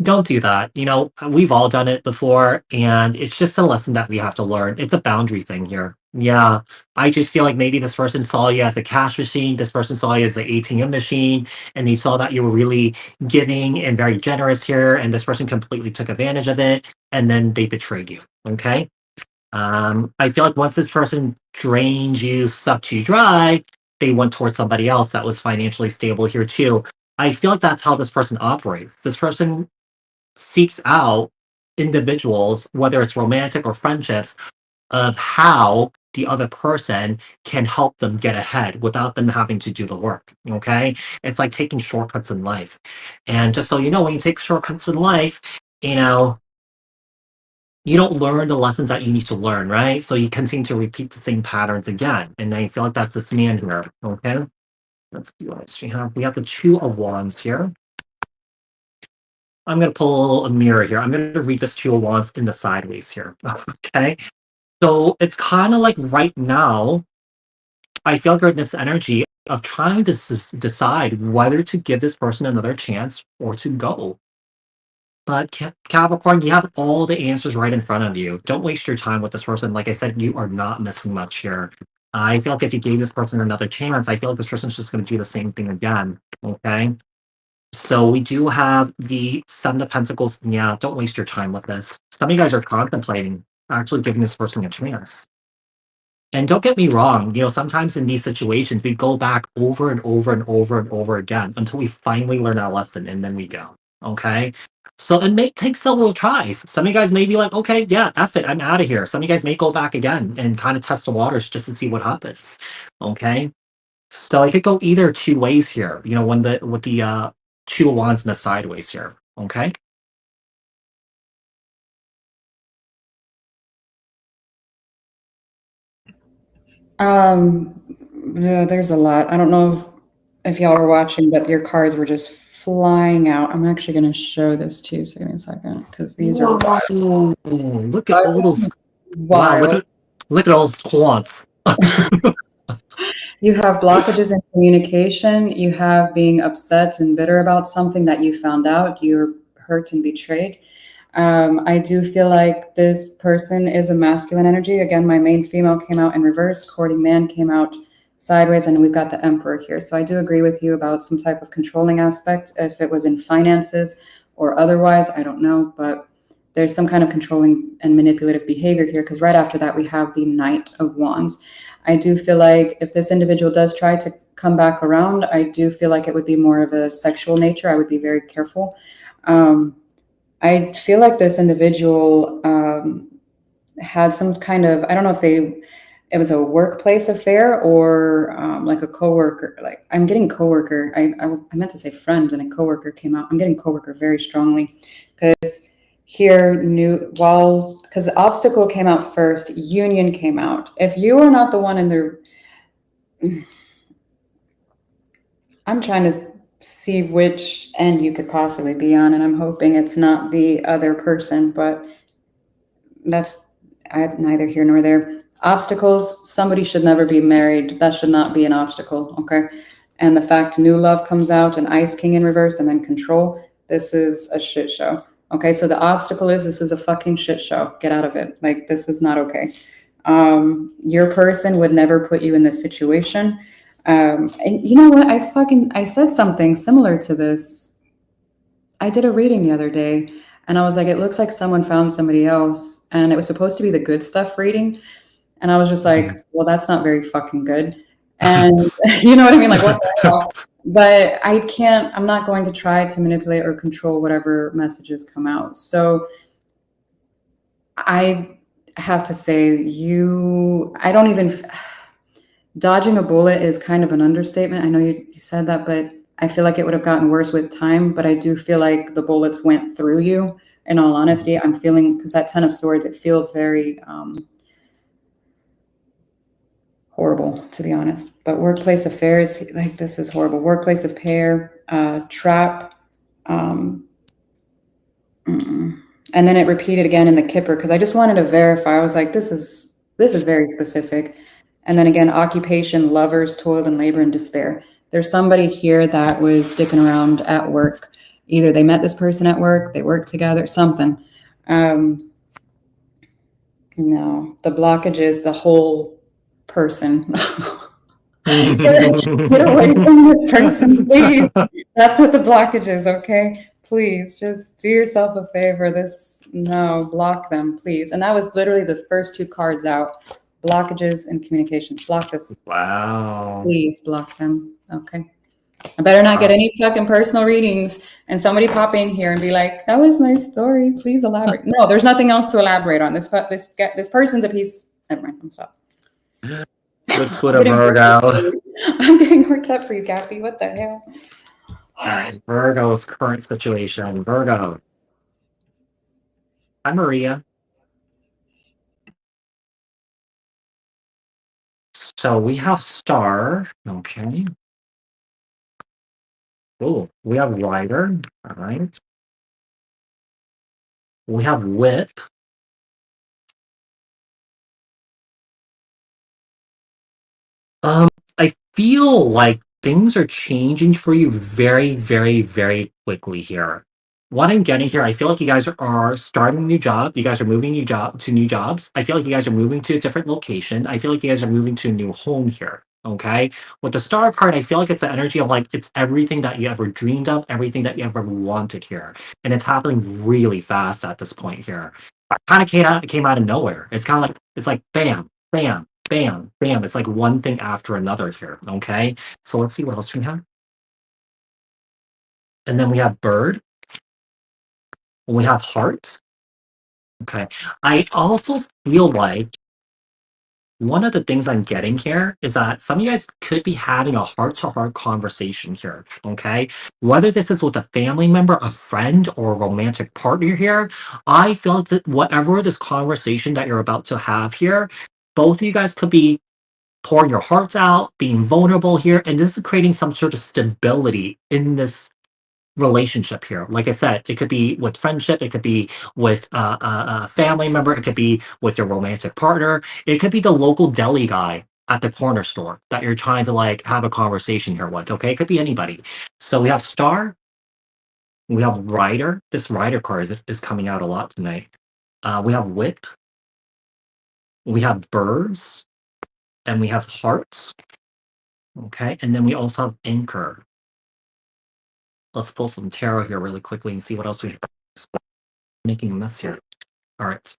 Don't do that. You know, we've all done it before, and it's just a lesson that we have to learn. It's a boundary thing here. Yeah. I just feel like maybe this person saw you as a cash machine, this person saw you as the ATM machine, and they saw that you were really giving and very generous here, and this person completely took advantage of it, and then they betrayed you. Okay. I feel like once this person drained you, sucked you dry, they went towards somebody else that was financially stable here too. I feel like that's how this person operates. This person seeks out individuals, whether it's romantic or friendships, of how the other person can help them get ahead without them having to do the work. Okay. It's like taking shortcuts in life. And just so you know, when you take shortcuts in life, you know, you don't learn the lessons that you need to learn, right? So you continue to repeat the same patterns again. And I feel like that's this man here. Okay. Let's see what else we have. We have the Two of Wands here. I'm going to pull a mirror here. I'm going to read this Two of Wands in the sideways here. Okay. So it's kind of like right now, I feel like we're in this energy of trying to decide whether to give this person another chance or to go. But Capricorn, you have all the answers right in front of you. Don't waste your time with this person. Like I said, you are not missing much here. I feel like if you gave this person another chance, I feel like this person's just going to do the same thing again. Okay. So we do have the Seven of Pentacles. Yeah, don't waste your time with this. Some of you guys are contemplating actually giving this person a chance. And don't get me wrong, you know, sometimes in these situations, we go back over and over and over and over again until we finally learn our lesson and then we go. Okay. So it may take several tries. Some of you guys may be like, okay, yeah, F it, I'm out of here. Some of you guys may go back again and kind of test the waters just to see what happens. Okay. So I could go either two ways here, you know, when the with the Two of Wands in the sideways here. Okay. Yeah, there's a lot. I don't know if y'all were watching, but your cards were just flying out. I'm actually going to show this to you. So give me a second, because these are Whoa, look at all those. wild. Wow, Wild. look at all those quants. You have blockages in communication. You have being upset and bitter about something that you found out. You're hurt and betrayed. I do feel like this person is a masculine energy. Again, my main female came out in reverse, courting man came out sideways, and we've got the emperor here. So I do agree with you about some type of controlling aspect. If it was in finances or otherwise, I don't know, but there's some kind of controlling and manipulative behavior here, because right after that, we have the Knight of Wands. I do feel like if this individual does try to come back around, I do feel like it would be more of a sexual nature. I would be very careful. I feel like this individual had some kind of, I don't know if it was a workplace affair or like a coworker. Like I'm getting coworker. I meant to say friend, and a coworker came out. I'm getting coworker very strongly, because here because the obstacle came out first, union came out. If you are not the one in the, I'm trying to see which end you could possibly be on, and I'm hoping it's not the other person, but that's neither here nor there. Obstacles, somebody should never be married. That should not be an obstacle, okay? And the fact new love comes out, and Ice King in reverse, and then control, this is a shit show. Okay, so the obstacle is this is a fucking shit show. Get out of it. Like, this is not okay. Your person would never put you in this situation. And you know what? I said something similar to this. I did a reading the other day, and I was like, it looks like someone found somebody else, and it was supposed to be the good stuff reading. And I was just like, well, that's not very fucking good. And you know what I mean? Like, what the hell? But I'm not going to try to manipulate or control whatever messages come out. So I have to say, dodging a bullet is kind of an understatement. I know you said that, but I feel like it would have gotten worse with time. But I do feel like the bullets went through you. In all honesty, I'm feeling, because that Ten of Swords, it feels very horrible, to be honest. But workplace affairs, like, this is horrible. Workplace affair, trap. And then it repeated again in the Kipper, because I just wanted to verify. I was like, this is very specific. And then again, occupation, lovers, toil and labor and despair. There's somebody here that was dicking around at work. Either they met this person at work, they worked together, something. No, the blockage is the whole person. Get away from this person, please. That's what the blockage is, okay? Please, just do yourself a favor. Block them, please. And that was literally the first two cards out. Blockages and communication. Block this. Wow. Please block them, okay? I better not get any fucking personal readings and somebody pop in here and be like, that was my story. Please elaborate. No, there's nothing else to elaborate on. This person's a piece. Never mind. I'm sorry. Let's put a Virgo. I'm getting worked up for you, Cappy. What the hell? All right, Virgo's current situation. Virgo. Hi, Maria. So we have Star. Okay. Oh, we have Rider. All right. We have Whip. I feel like things are changing for you very, very, very quickly here. What I'm getting here, I feel like you guys are starting a new job. You guys are moving to new jobs. I feel like you guys are moving to a different location. I feel like you guys are moving to a new home here. Okay. With the Star card, I feel like it's the energy of like it's everything that you ever dreamed of, everything that you ever wanted here. And it's happening really fast at this point here. It kind of came out of nowhere. It's kind of like it's like bam, bam, bam, bam. It's like one thing after another here. Okay. So let's see what else we have. And then we have Bird. We have Heart. Okay. I also feel like one of the things I'm getting here is that some of you guys could be having a heart-to-heart conversation here, okay? Whether this is with a family member, a friend, or a romantic partner here, I feel that whatever this conversation that you're about to have here, both of you guys could be pouring your hearts out, being vulnerable here, and this is creating some sort of stability in this relationship here. Like I said, it could be with friendship, it could be with a family member, it could be with your romantic partner, it could be the local deli guy at the corner store that you're trying to like have a conversation here with. Okay, it could be anybody. So we have Star, we have Rider. This Rider card is coming out a lot tonight. We have Whip, we have Birds, and we have Hearts. Okay, and then we also have Anchor. Let's pull some tarot here really quickly and see what else we've making a mess here. All right.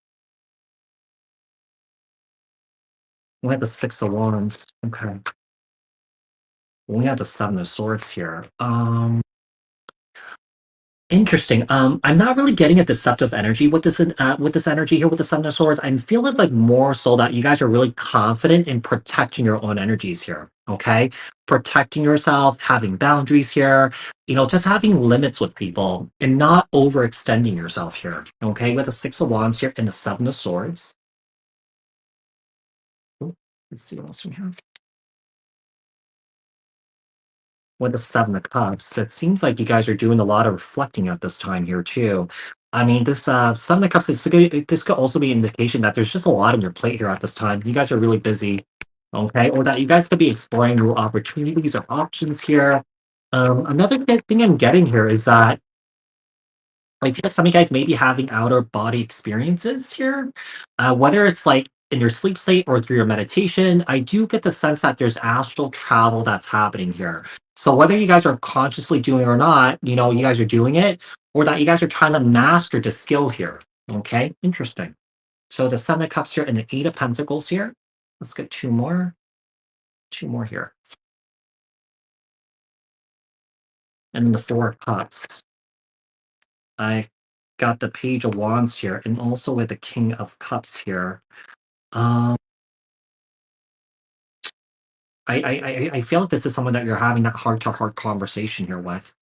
We have the Six of Wands. Okay. We have the Seven of Swords here. Interesting. I'm not really getting a deceptive energy with this energy here with the Seven of Swords. I'm feeling like more so that you guys are really confident in protecting your own energies here. Okay, protecting yourself, having boundaries here. You know, just having limits with people and not overextending yourself here. Okay, with the Six of Wands here and the Seven of Swords. Ooh, let's see what else we have. With the Seven of Cups, it seems like you guys are doing a lot of reflecting at this time here too. I mean, this Seven of Cups this could also be an indication that there's just a lot on your plate here at this time. You guys are really busy, okay, or that you guys could be exploring new opportunities or options here. Another good thing I'm getting here is that I feel like some of you guys may be having outer body experiences here, whether it's like in your sleep state or through your meditation. I do get the sense that there's astral travel that's happening here. So whether you guys are consciously doing it or not, you know, you guys are doing it, or that you guys are trying to master the skill here. Okay, interesting. So the Seven of Cups here and the Eight of Pentacles here. Let's get two more here, and then the Four of Cups. I got the Page of Wands here, and also with the King of Cups here. Um, I feel like this is someone that you're having that heart to heart conversation here with.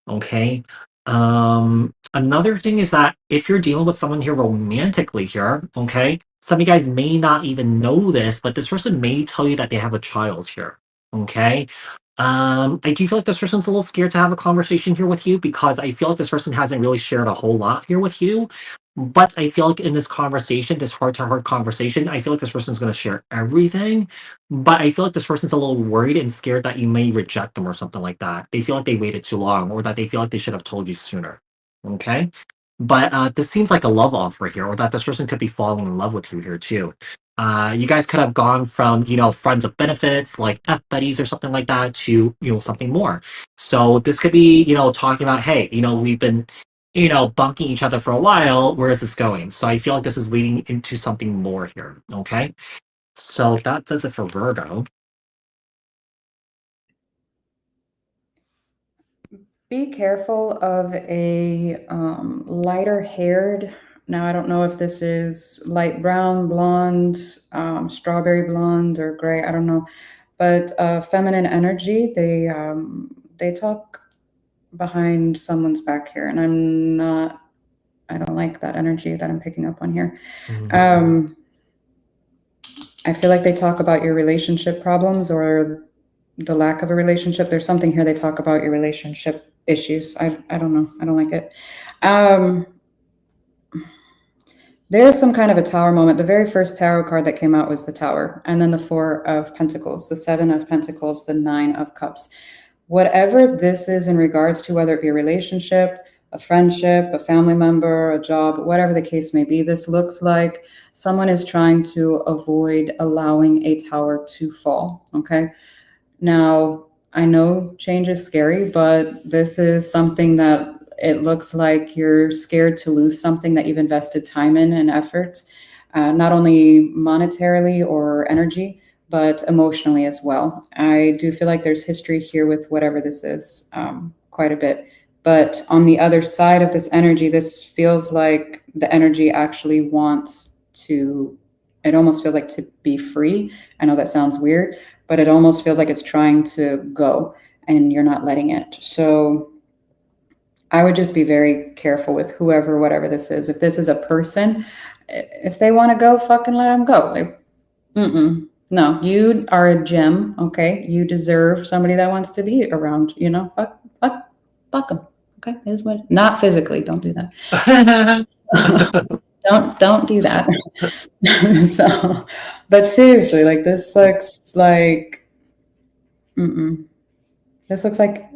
Okay. Another thing is that if you're dealing with someone here romantically here, okay, some of you guys may not even know this, but this person may tell you that they have a child here. Okay. I do feel like this person's a little scared to have a conversation here with you because I feel like this person hasn't really shared a whole lot here with you. But I feel like in this conversation, this heart to heart conversation, I feel like this person's going to share everything. But I feel like this person's a little worried and scared that you may reject them or something like that. They feel like they waited too long or that they feel like they should have told you sooner. Okay. But this seems like a love offer here, or that this person could be falling in love with you here too. You guys could have gone from, you know, friends with benefits like F buddies or something like that to, you know, something more. So this could be, you know, talking about, hey, you know, we've been, you know, bunking each other for a while. Where is this going? So I feel like this is leading into something more here. Okay. So that does it for Virgo. Be careful of a lighter haired. Now, I don't know if this is light brown, blonde, strawberry blonde, or gray. I don't know. But feminine energy, they talk behind someone's back here. And I don't like that energy that I'm picking up on here. I feel like they talk about your relationship problems or the lack of a relationship. There's something here they talk about your relationship issues. I don't know. I don't like it. There's some kind of a tower moment. The very first tarot card that came out was the Tower, and then the Four of Pentacles, the Seven of Pentacles, the Nine of Cups. Whatever this is in regards to, whether it be a relationship, a friendship, a family member, a job, whatever the case may be, this looks like someone is trying to avoid allowing a tower to fall. Okay. Now, I know change is scary, but this is something that it looks like you're scared to lose something that you've invested time in and effort, not only monetarily or energy, but emotionally as well. I do feel like there's history here with whatever this is, quite a bit. But on the other side of this energy, this feels like the energy actually wants to, it almost feels like to be free. I know that sounds weird, but it almost feels like it's trying to go and you're not letting it. So I would just be very careful with whoever, whatever this is. If this is a person, if they want to go, fucking let them go. Like, No, you are a gem, okay? You deserve somebody that wants to be around, you know? Fuck them, okay? Is what, not physically, don't do that. Don't do that. So, but seriously, like this looks like, mm-mm. This looks like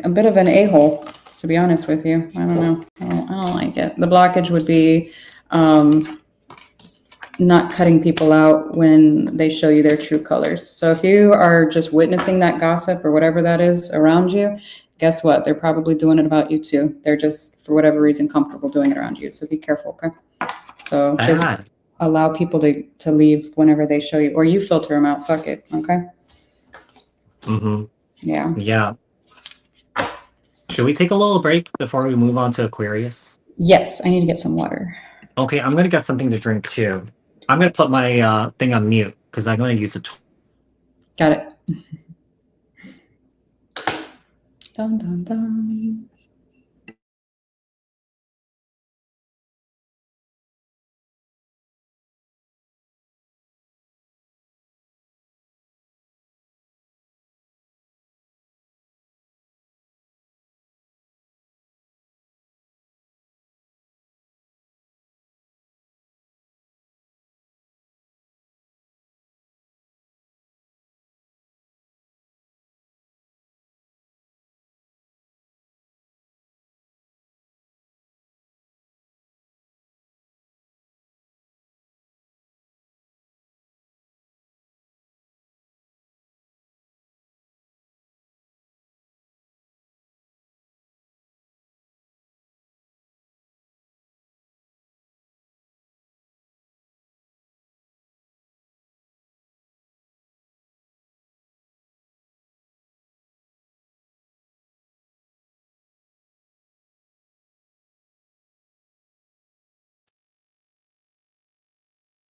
a bit of an a-hole, to be honest with you. I don't know. I don't like it. The blockage would be not cutting people out when they show you their true colors. So if you are just witnessing that gossip or whatever that is around you, guess what? They're probably doing it about you too. They're just, for whatever reason, comfortable doing it around you. So be careful, okay? So just Bad. allow people to leave whenever they show you, or you filter them out. Fuck it, okay? Mm-hmm. Yeah. Yeah. Should we take a little break before we move on to Aquarius? Yes, I need to get some water. Okay, I'm gonna get something to drink too. I'm gonna put my thing on mute because I'm gonna use it. Got it. Dun, dun, dun.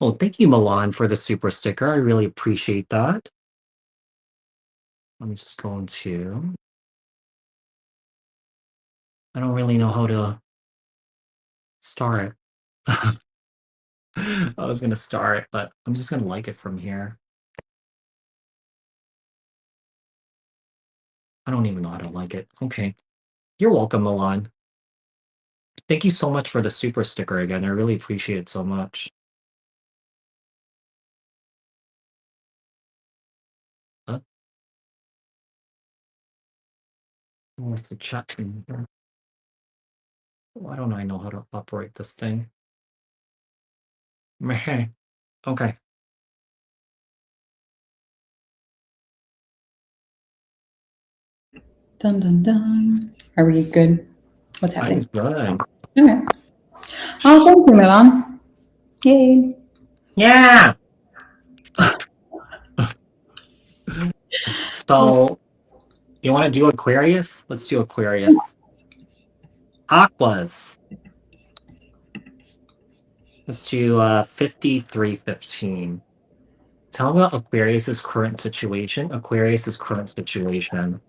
Oh, thank you, Milan, for the super sticker. I really appreciate that. I'm just going to. I don't really know how to start it. I was gonna start it, but I'm just gonna like it from here. I don't even know how to like it. Okay. You're welcome, Milan. Thank you so much for the super sticker again. I really appreciate it so much. Uh, what's the chat thing here? Why don't I know how to operate this thing? Meh. Okay. Dun, dun, dun. Are we good? What's I'm happening? good. Okay. Oh, thank you, Milan. Yay. Yeah. So you want to do Aquarius? Let's do Aquarius. Aquas. Let's do 5315. Tell me about Aquarius's current situation. Aquarius's current situation.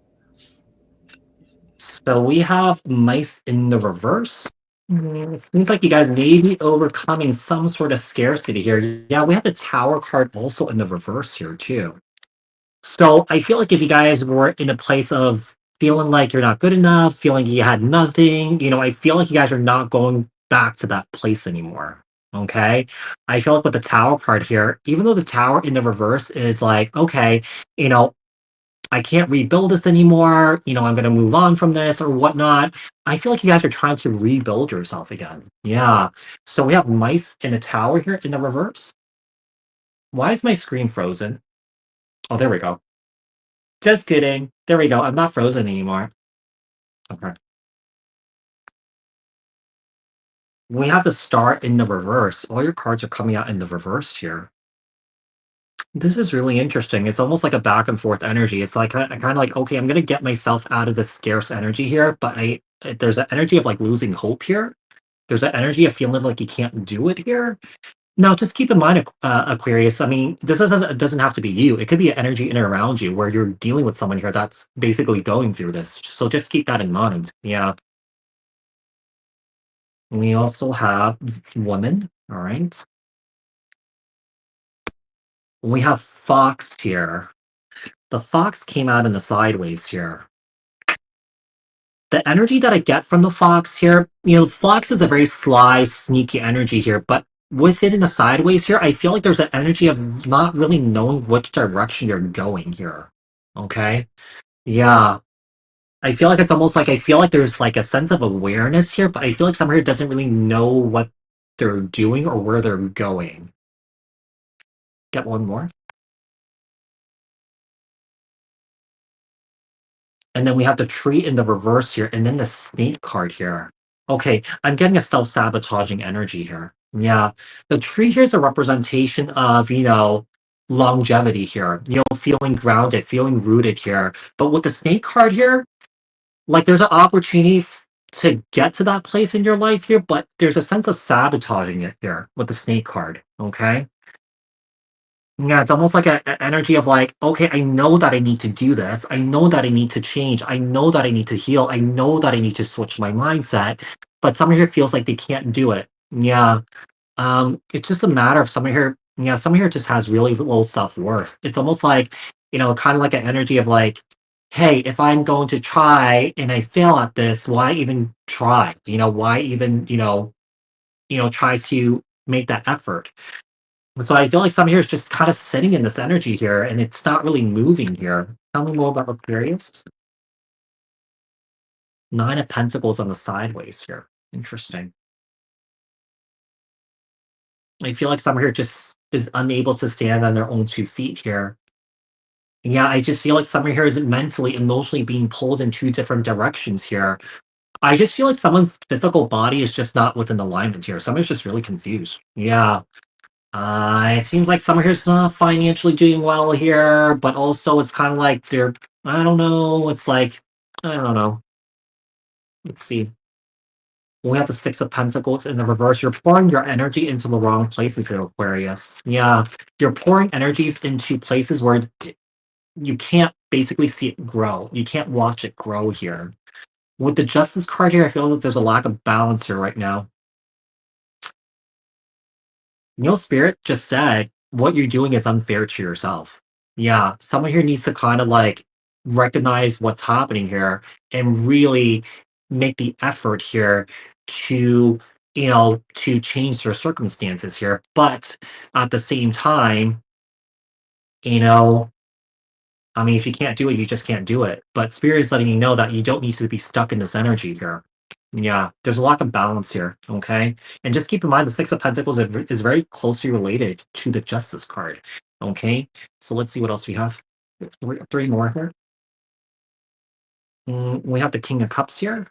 So we have mice in the reverse. It seems like you guys may be overcoming some sort of scarcity here. Yeah, we have the Tower card also in the reverse here too. So I feel like if you guys were in a place of feeling like you're not good enough, feeling you had nothing, I feel like you guys are not going back to that place anymore. Okay. I feel like with the Tower card here, even though the Tower in the reverse is like, okay, you know, I can't rebuild this anymore. I'm going to move on from this or whatnot. I feel like you guys are trying to rebuild yourself again. Yeah. So we have mice in a tower here in the reverse. Why is my screen frozen? Oh, there we go. Just kidding. There we go. I'm not frozen anymore. Okay. We have the star in the reverse. All your cards are coming out in the reverse here. This is really interesting. It's almost like a back and forth energy. It's like kind of like, okay, I'm gonna get myself out of this scarce energy here, but there's an energy of like losing hope here. There's an energy of feeling like you can't do it here. Now, just keep in mind, Aquarius. I mean, it doesn't have to be you. It could be an energy in and around you where you're dealing with someone here that's basically going through this. So just keep that in mind. Yeah. We also have women. All right. We have Fox here. The Fox came out in the sideways here. The energy that I get from the Fox here, Fox is a very sly, sneaky energy here, but with it in the sideways here, I feel like there's an energy of not really knowing which direction you're going here. Okay? Yeah. I feel like it's almost like I feel like there's like a sense of awareness here, but I feel like someone here doesn't really know what they're doing or where they're going. Get one more. And then we have the tree in the reverse here, and then the snake card here. Okay, I'm getting a self-sabotaging energy here. Yeah, the tree here is a representation of, longevity here, feeling grounded, feeling rooted here. But with the snake card here, like there's an opportunity to get to that place in your life here, but there's a sense of sabotaging it here with the snake card. Okay. Yeah, it's almost like a energy of like, okay, I know that I need to do this. I know that I need to change. I know that I need to heal. I know that I need to switch my mindset. But someone here feels like they can't do it. Yeah. It's just a matter of someone here, someone here just has really low self-worth. It's almost like, kind of like an energy of like, hey, if I'm going to try and I fail at this, why even try? Why even, try to make that effort? So I feel like some here is just kind of sitting in this energy here, and it's not really moving here. Tell me more about Aquarius. Nine of Pentacles on the sideways here. Interesting. I feel like some here just is unable to stand on their own 2 feet here. Yeah, I just feel like someone here is mentally, emotionally being pulled in 2 different directions here. I just feel like someone's physical body is just not within alignment here. Someone's just really confused. Yeah. It seems like someone here's not financially doing well here, but also it's kind of like they're, I don't know, it's like, I don't know. Let's see. We have the Six of Pentacles in the reverse. You're pouring your energy into the wrong places here, Aquarius. Yeah, you're pouring energies into places where you can't basically see it grow. You can't watch it grow here. With the Justice card here, I feel like there's a lack of balance here right now. Spirit just said what you're doing is unfair to yourself. Yeah, someone here needs to kind of like recognize what's happening here and really make the effort here to, to change their circumstances here. But at the same time, you know, I mean, if you can't do it, you just can't do it. But Spirit is letting you know that you don't need to be stuck in this energy here. Yeah, there's a lack of balance here, okay? And just keep in mind the Six of Pentacles is very closely related to the Justice card, okay? So let's see what else we have. Three more here. We have the King of Cups here.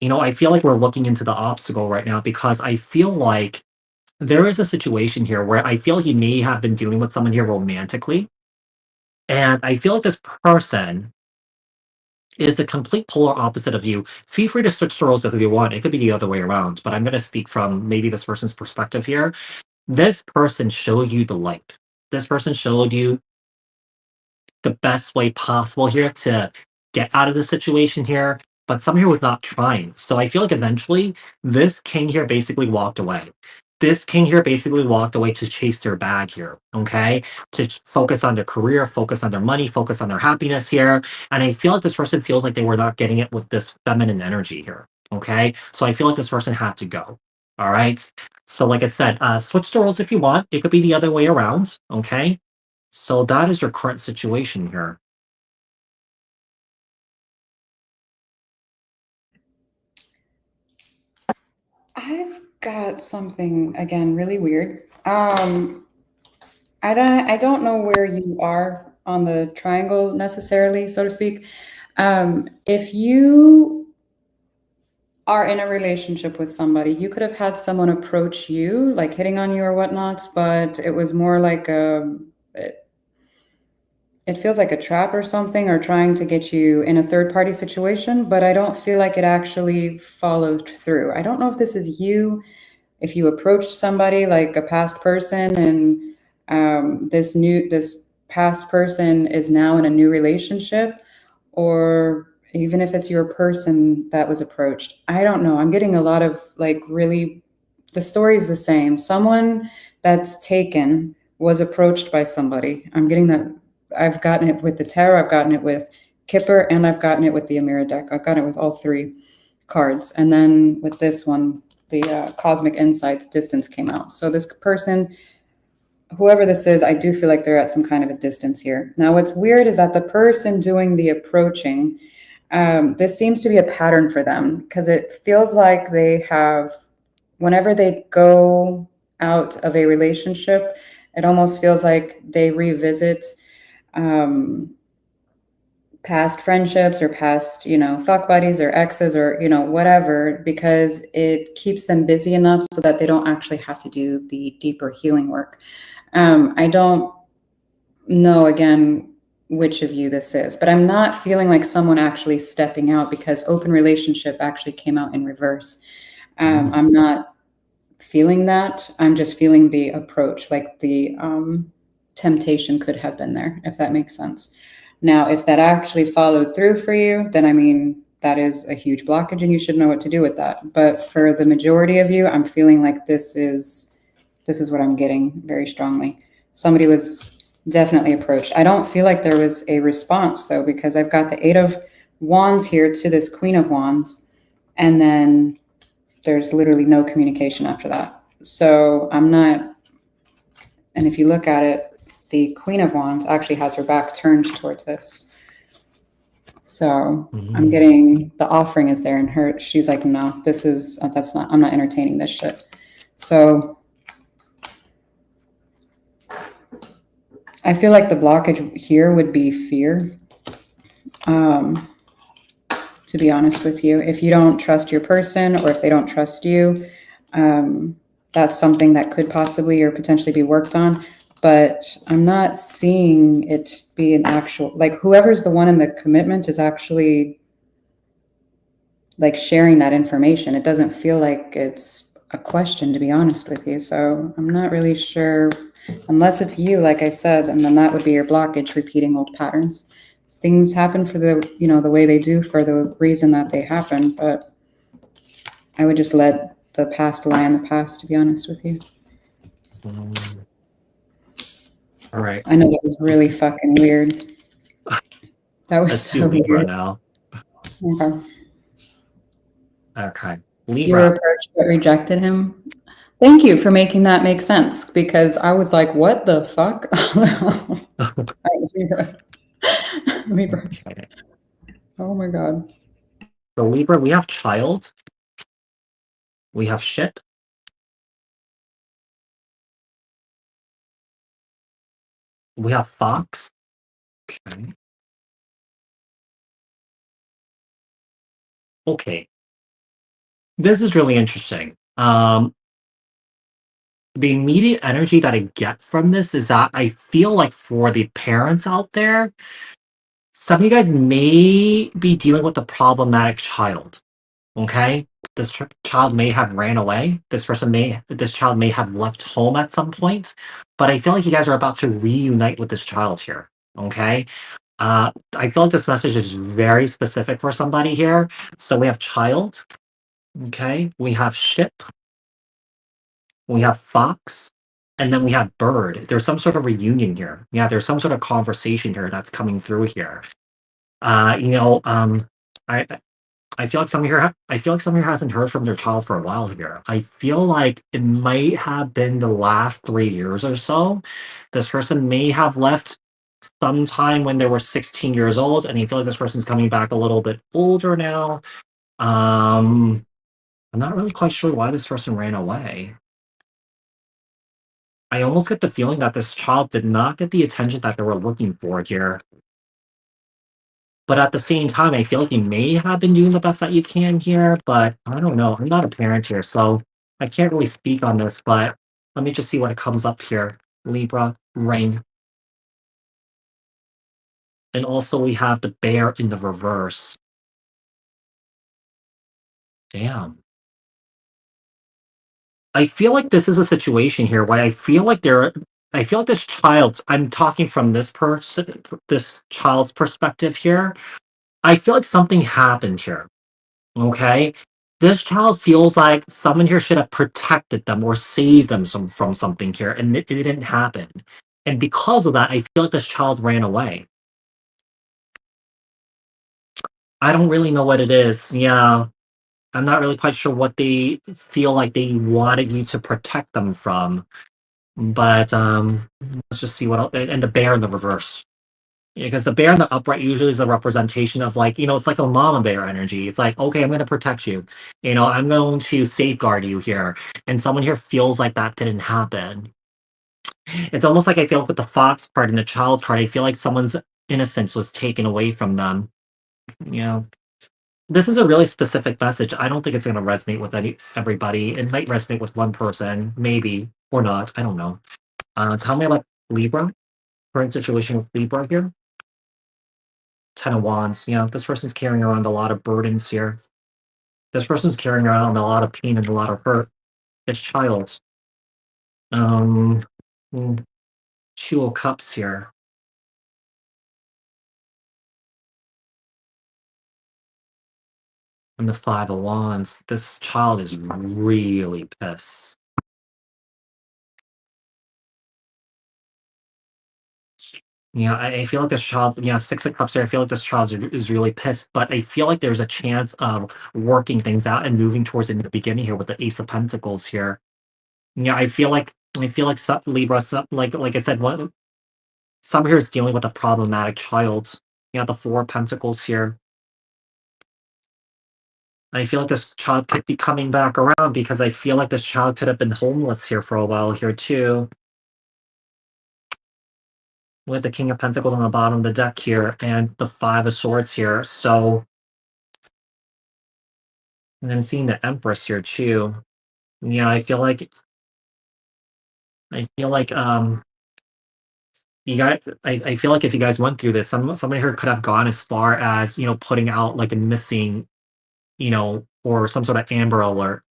I feel like we're looking into the obstacle right now because I feel like there is a situation here where I feel he may have been dealing with someone here romantically. And I feel like this person is the complete polar opposite of you. Feel free to switch the roles if you want. It could be the other way around, but I'm going to speak from maybe this person's perspective here. This person showed you the light. This person showed you the best way possible here to get out of the situation here, but someone here was not trying. So I feel like eventually this king here basically walked away. This king here basically walked away to chase their bag here, okay? To focus on their career, focus on their money, focus on their happiness here. And I feel like this person feels like they were not getting it with this feminine energy here, okay? So I feel like this person had to go, all right? So like I said, switch the roles if you want. It could be the other way around, okay? So that is your current situation here. I've got something again really weird. I don't know where you are on the triangle necessarily, so to speak. If you are in a relationship with somebody, you could have had someone approach you, like hitting on you or whatnot, but it was more like it feels like a trap or something, or trying to get you in a third party situation, but I don't feel like it actually followed through. I don't know if this is you, if you approached somebody like a past person, and this past person is now in a new relationship, or even if it's your person that was approached. I don't know. I'm getting a lot of like really the story is the same. Someone that's taken was approached by somebody. I'm getting that. I've gotten it with the tarot, I've gotten it with Kipper, and I've gotten it with the Amira deck. I've gotten it with all three cards. And then with this one, the Cosmic Insights Distance came out. So this person, whoever this is, I do feel like they're at some kind of a distance here. Now, what's weird is that the person doing the approaching, this seems to be a pattern for them because it feels like they have, whenever they go out of a relationship, it almost feels like they revisit past friendships or past, fuck buddies or exes or, whatever, because it keeps them busy enough so that they don't actually have to do the deeper healing work. I don't know, again, which of you this is, but I'm not feeling like someone actually stepping out because open relationship actually came out in reverse. I'm not feeling that. I'm just feeling the approach, like the temptation could have been there, if that makes sense. Now, if that actually followed through for you, then I mean, that is a huge blockage and you should know what to do with that. But for the majority of you, I'm feeling like this is what I'm getting very strongly. Somebody was definitely approached. I don't feel like there was a response though, because I've got the 8 of Wands here to this Queen of Wands, and then there's literally no communication after that. So I'm not, and if you look at it, the Queen of Wands actually has her back turned towards this. So I'm getting the offering is there, and she's like, no, I'm not entertaining this shit. So I feel like the blockage here would be fear. To be honest with you, if you don't trust your person or if they don't trust you, that's something that could possibly or potentially be worked on. But I'm not seeing it be an actual, like whoever's the one in the commitment is actually like sharing that information. It doesn't feel like it's a question, to be honest with you. So I'm not really sure, unless it's you, like I said, and then that would be your blockage, repeating old patterns. Things happen for the, the way they do for the reason that they happen. But I would just let the past lie in the past, to be honest with you. All right. I know that was really fucking weird. That was Let's so do Libra weird. now. Okay. You were Libra. approached but rejected him. Thank you for making that make sense, because I was like, what the fuck? Libra. Okay. Oh my God. So Libra, we have child. We have ship. We have fox. Okay. Okay. This is really interesting. The immediate energy that I get from this is that I feel like for the parents out there, some of you guys may be dealing with a problematic child. Okay? This child may have ran away. This child may have left home at some point. But I feel like you guys are about to reunite with this child here. Okay? I feel like this message is very specific for somebody here. So we have child. Okay? We have ship. We have fox. And then we have bird. There's some sort of reunion here. Yeah, there's some sort of conversation here that's coming through here. I feel like some of you hasn't heard from their child for a while here. I feel like it might have been the last 3 years or so. This person may have left sometime when they were 16 years old, and I feel like this person's coming back a little bit older now. I'm not really quite sure why this person ran away. I almost get the feeling that this child did not get the attention that they were looking for here. But at the same time, I feel like you may have been doing the best that you can here, but I don't know. I'm not a parent here, so I can't really speak on this, but let me just see what comes up here. Libra, rain. And also we have the bear in the reverse. Damn. I feel like this is a situation here where I feel like this child, I'm talking from this child's perspective here. I feel like something happened here. Okay? This child feels like someone here should have protected them or saved them from something here, and it didn't happen. And because of that, I feel like this child ran away. I don't really know what it is. Yeah. I'm not really quite sure what they feel like they wanted you to protect them from. But let's just see what else. And the bear in the reverse. Because the bear in the upright usually is a representation of, like, it's like a mama bear energy. It's like, okay, I'm going to protect you. I'm going to safeguard you here. And someone here feels like that didn't happen. It's almost like I feel like with the fox card and the child card, I feel like someone's innocence was taken away from them. This is a really specific message. I don't think it's going to resonate with everybody. It might resonate with one person, maybe, or not. I don't know. Tell me about Libra. Current situation with Libra here. 10 of Wands. This person's carrying around a lot of burdens here. This person's carrying around a lot of pain and a lot of hurt. This child. Mm, 2 of Cups here. And the 5 of Wands. This child is really pissed. I feel like this child, 6 of Cups here, I feel like this child is really pissed, but I feel like there's a chance of working things out and moving towards in the beginning here with the Ace of Pentacles here. I feel like Libra, like I said, some here is dealing with a problematic child. The 4 of Pentacles here. I feel like this child could be coming back around because I feel like this child could have been homeless here for a while here too. With the King of Pentacles on the bottom of the deck here and the 5 of Swords here. So, and I'm seeing the Empress here too. I feel like you guys. I feel like if you guys went through this, somebody here could have gone as far as putting out like a missing, or some sort of Amber Alert.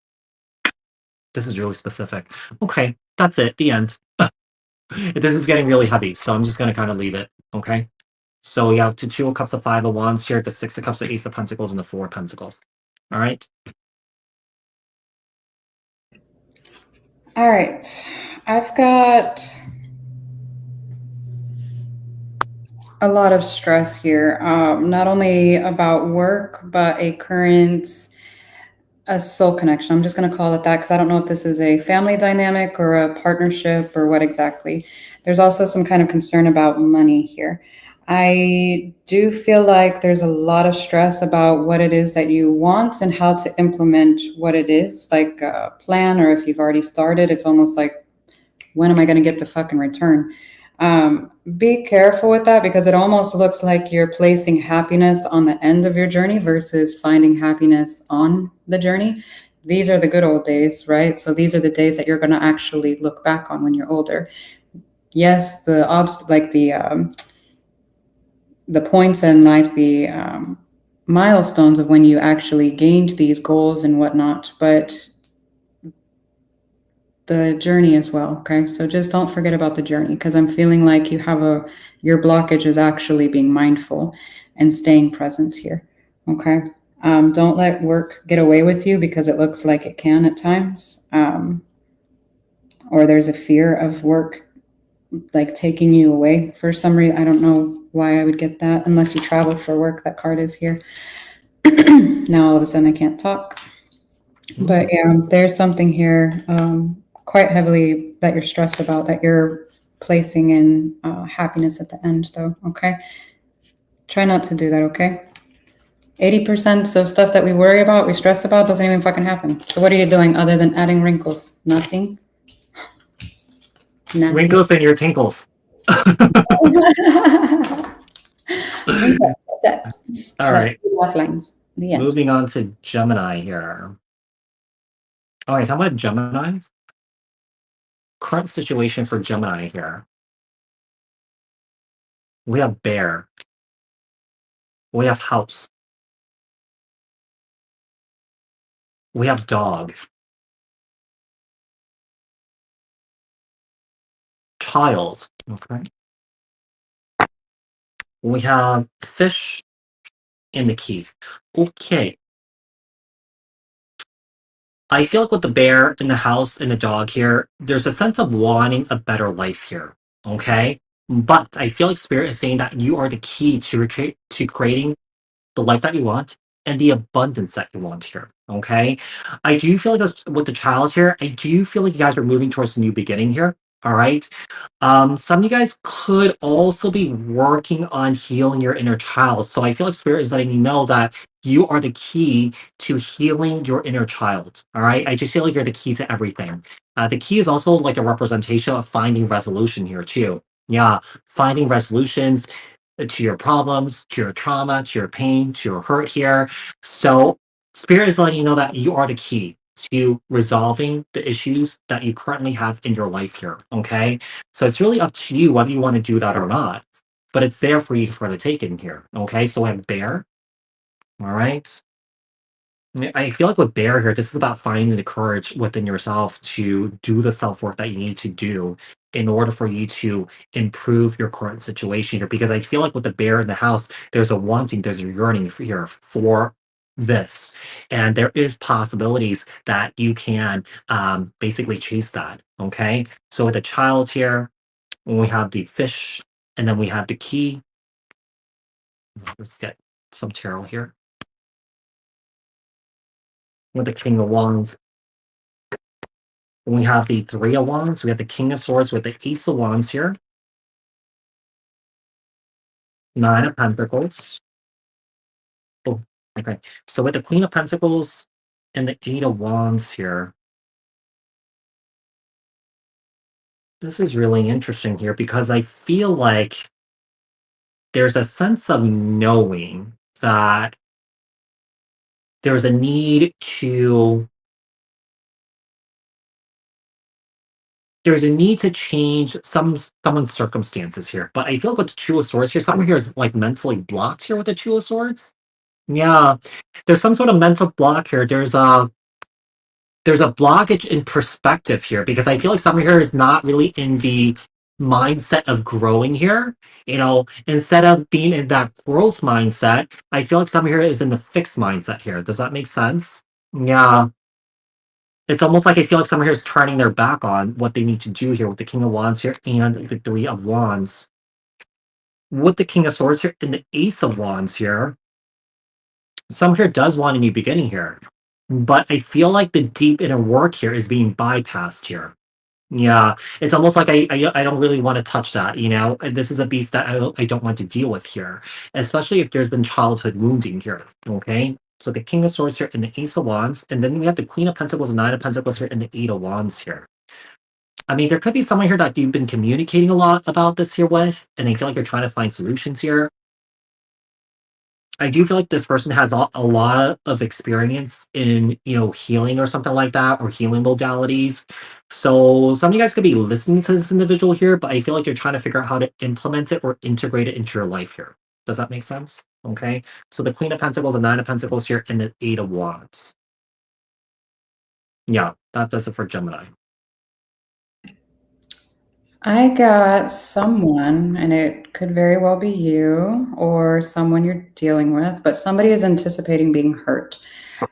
This is really specific. Okay, that's it. The end. This is getting really heavy, so I'm just gonna kind of leave it. Okay. So to 2 of Cups, the 5 of Wands here, the 6 of Cups, the Ace of Pentacles, and the 4 of Pentacles. All right. All right. I've got a lot of stress here, not only about work, but a soul connection. I'm just going to call it that because I don't know if this is a family dynamic or a partnership or what exactly. There's also some kind of concern about money here. I do feel like there's a lot of stress about what it is that you want and how to implement what it is, like a plan, or if you've already started, it's almost like, when am I going to get the fucking return? Be careful with that because it almost looks like you're placing happiness on the end of your journey versus finding happiness on the journey. These are the good old days, right? So these are the days that you're going to actually look back on when you're older. Yes, the points in life, the milestones of when you actually gained these goals and whatnot, but the journey as well. Okay. So just don't forget about the journey because I'm feeling like your blockage is actually being mindful and staying present here. Okay. Don't let work get away with you because it looks like it can at times. Or there's a fear of work like taking you away for some reason. I don't know why I would get that unless you travel for work. That card is here. Now all of a sudden I can't talk. But there's something here quite heavily that you're stressed about that you're placing in happiness at the end, though. Okay. Try not to do that. Okay. 80% of stuff that we worry about, we stress about, doesn't even fucking happen. So what are you doing other than adding wrinkles? Nothing. Nothing. Wrinkles in your tinkles. All right. Left lines. The end. Moving on to Gemini here. All right, how about Gemini? Current situation for Gemini here. We have bear. We have house. We have dog. Child. Okay. We have fish in the key. Okay. I feel like with the bear in the house and the dog here, there's a sense of wanting a better life here. Okay. But I feel like Spirit is saying that you are the key to creating the life that you want and the abundance that you want here. Okay. I do feel like with the child here, I do feel like you guys are moving towards a new beginning here. All right. Some of you guys could also be working on healing your inner child. So I feel like Spirit is letting me know that you are the key to healing your inner child. All right. I just feel like you're the key to everything. The key is also like a representation of finding resolution here, too. Yeah. Finding resolutions to your problems, to your trauma, to your pain, to your hurt here. So, Spirit is letting you know that you are the key to resolving the issues that you currently have in your life here. Okay. So, it's really up to you whether you want to do that or not, but it's there for you for the taking here. Okay. So, I have Bear. All right. I feel like with Bear here, this is about finding the courage within yourself to do the self work that you need to do in order for you to improve your current situation here. Because I feel like with the bear in the house, there's a wanting, there's a yearning here for this. And there is possibilities that you can basically chase that. Okay. So with the child here, when we have the fish and then we have the key, let's get some tarot here. With the King of Wands, we have the Three of Wands, we have the King of Swords with the Ace of Wands here, Nine of Pentacles. Oh, okay. So with the Queen of Pentacles and the Eight of Wands here, this is really interesting here because I feel like there's a sense of knowing that there's a need to change someone's circumstances here. But I feel like with the Two of Swords here, someone here is like mentally blocked here with the Two of Swords. Yeah, there's some sort of mental block here. There's a blockage in perspective here because I feel like someone here is not really in the mindset of growing here. Instead of being in that growth mindset, I feel like someone here is in the fixed mindset here. Does that make sense? Yeah. It's almost like I feel like someone here is turning their back on what they need to do here with the King of Wands here and the Three of Wands. With the King of Swords here and the Ace of Wands here, someone here does want a new beginning here. But I feel like the deep inner work here is being bypassed here. Yeah, it's almost like I don't really want to touch that, And this is a beast that I don't want to deal with here, especially if there's been childhood wounding here. Okay, so the King of Swords here and the Ace of Wands, and then we have the Queen of Pentacles, Nine of Pentacles here, and the Eight of Wands here. I mean, there could be someone here that you've been communicating a lot about this here with, and they feel like you're trying to find solutions here. I do feel like this person has a lot of experience in, healing or something like that, or healing modalities. So some of you guys could be listening to this individual here, but I feel like you're trying to figure out how to implement it or integrate it into your life here. Does that make sense? Okay. So the Queen of Pentacles, the Nine of Pentacles here, and the Eight of Wands. Yeah, that does it for Gemini. I got someone, and it could very well be you or someone you're dealing with, but somebody is anticipating being hurt.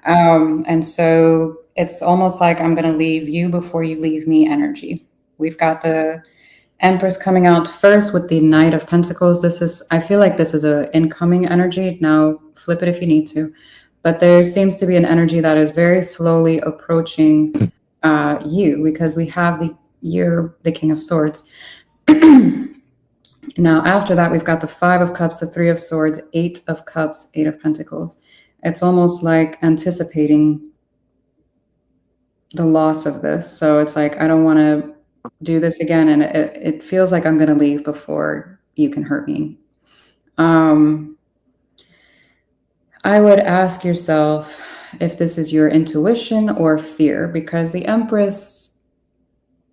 And so it's almost like I'm going to leave you before you leave me energy. We've got the Empress coming out first with the Knight of Pentacles. I feel like this is an incoming energy. Now flip it if you need to. But there seems to be an energy that is very slowly approaching you because we have you're the King of Swords. Now, after that, we've got the Five of Cups, the Three of Swords, Eight of Cups, Eight of Pentacles. It's almost like anticipating the loss of this. So it's like, I don't want to do this again. And it feels like I'm going to leave before you can hurt me. I would ask yourself if this is your intuition or fear, because the Empress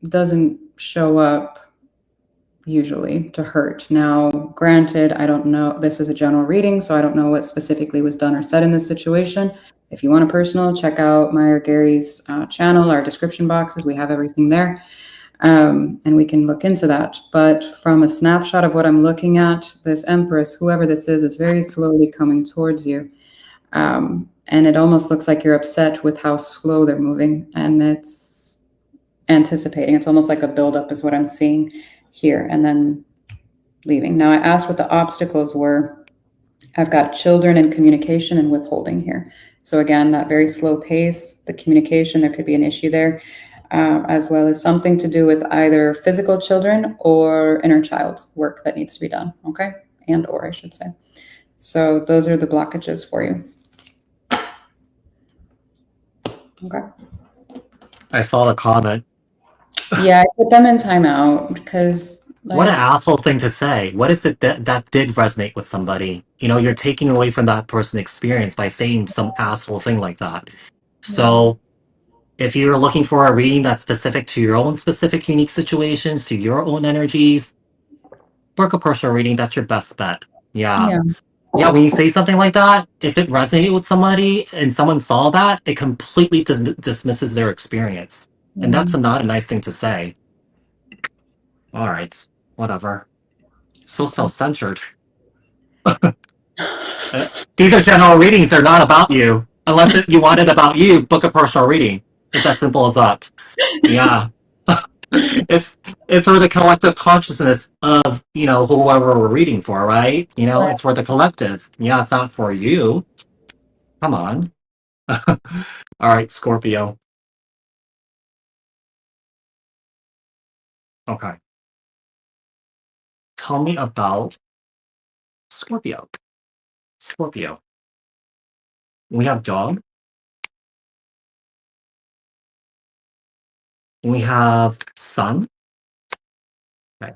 doesn't show up usually to hurt. Now, granted, I don't know, this is a general reading, so I don't know what specifically was done or said in this situation. If you want a personal, check out my or Gary's channel, our description boxes. We have everything there, and we can look into that. But from a snapshot of what I'm looking at, this Empress, whoever this is very slowly coming towards you. and it almost looks like you're upset with how slow they're moving, and it's anticipating. It's almost like a buildup is what I'm seeing here, and then leaving. Now I asked what the obstacles were. I've got children and communication and withholding here. So again, that very slow pace, the communication, there could be an issue there, as well as something to do with either physical children or inner child work that needs to be done. Okay, and or I should say. So those are the blockages for you. Okay. I saw the comment. Yeah, I put them in timeout because What an asshole thing to say. What if that did resonate with somebody? You know, you're taking away from that person's experience by saying some asshole thing like that. So if you're looking for a reading that's specific to your own specific unique situations, to your own energies, book a personal reading. That's your best bet. Yeah. Yeah, when you say something like that, if it resonated with somebody and someone saw that, it completely dismisses their experience. And that's not a nice thing to say. All right, whatever. So self-centered. These are general readings. They're not about you. Unless you want it about you, book a personal reading. It's as simple as that. Yeah. it's for the collective consciousness of, you know, whoever we're reading for, right? You know, it's for the collective. Yeah, it's not for you. Come on. All right, Scorpio. Okay. Tell me about Scorpio. Scorpio. We have dog. We have sun. Okay.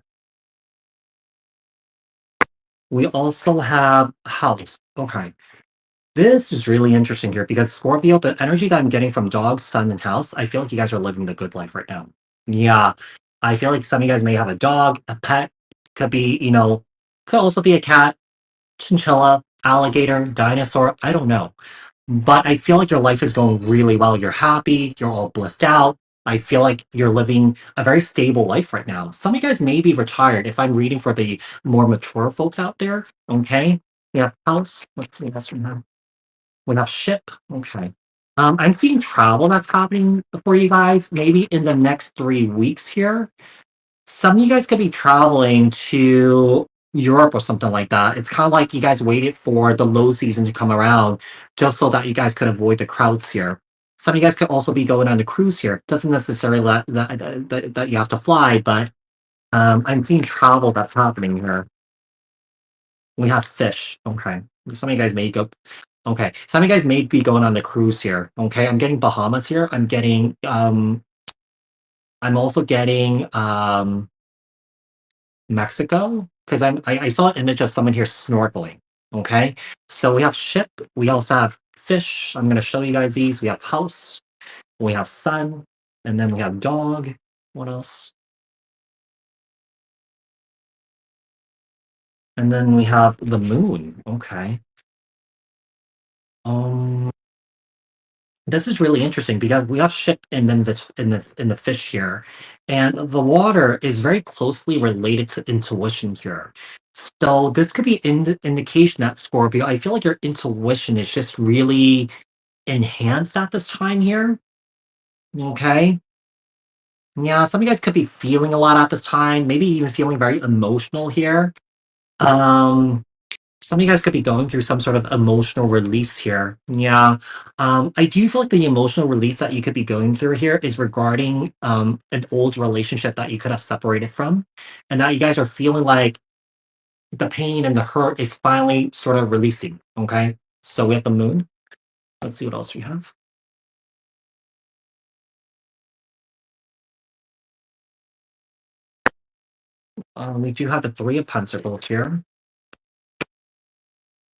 We also have house. Okay. This is really interesting here because Scorpio, the energy that I'm getting from dog, sun, and house, I feel like you guys are living the good life right now. Yeah. I feel like some of you guys may have a dog, a pet, could be, you know, could also be a cat, chinchilla, alligator, dinosaur, I don't know. But I feel like your life is going really well. You're happy, you're all blissed out. I feel like you're living a very stable life right now. Some of you guys may be retired if I'm reading for the more mature folks out there. Okay. We have house. Let's see what's from here. We have ship. Okay. I'm seeing travel that's happening for you guys maybe in the next 3 weeks here. Some of you guys could be traveling to Europe or something like that. It's kind of like you guys waited for the low season to come around just so that you guys could avoid the crowds here. Some of you guys could also be going on the cruise here. Doesn't necessarily that you have to fly, but I'm seeing travel that's happening here. We have fish. Okay. Some of you guys may go. Okay. Some of you guys may be going on the cruise here. Okay. I'm getting Bahamas here. I'm getting I'm also getting Mexico because I saw an image of someone here snorkeling. Okay, so we have ship. We also have fish. I'm going to show you guys these. We have house. We have sun, and then we have dog. What else? And then we have the moon. Okay. This is really interesting because we have ship and then the fish here, and the water is very closely related to intuition here. So this could be indication that Scorpio, I feel like your intuition is just really enhanced at this time here. Okay. Yeah, some of you guys could be feeling a lot at this time, maybe even feeling very emotional here. Um, some of you guys could be going through some sort of emotional release here. Yeah. I do feel like the emotional release that you could be going through here is regarding an old relationship that you could have separated from, and that you guys are feeling like the pain and the hurt is finally sort of releasing. Okay. So we have the moon. Let's see what else we have. We do have the Three of Pentacles here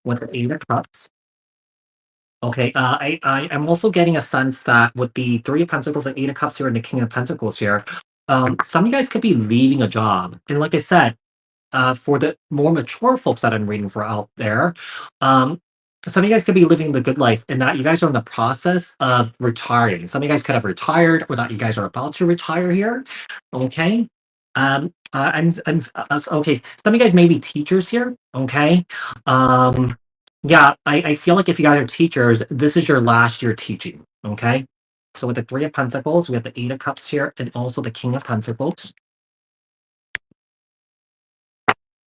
with the Eight of Cups. Okay, I am also getting a sense that with the Three of Pentacles and Eight of Cups here and the King of Pentacles here, some of you guys could be leaving a job. And like I said, for the more mature folks that I'm reading for out there, some of you guys could be living the good life and that you guys are in the process of retiring. Some of you guys could have retired or that you guys are about to retire here. Okay. I'm okay. Some of you guys may be teachers here. Okay. Yeah, I feel like if you guys are teachers, this is your last year teaching, okay? So with the Three of Pentacles, we have the Eight of Cups here, and also the King of Pentacles.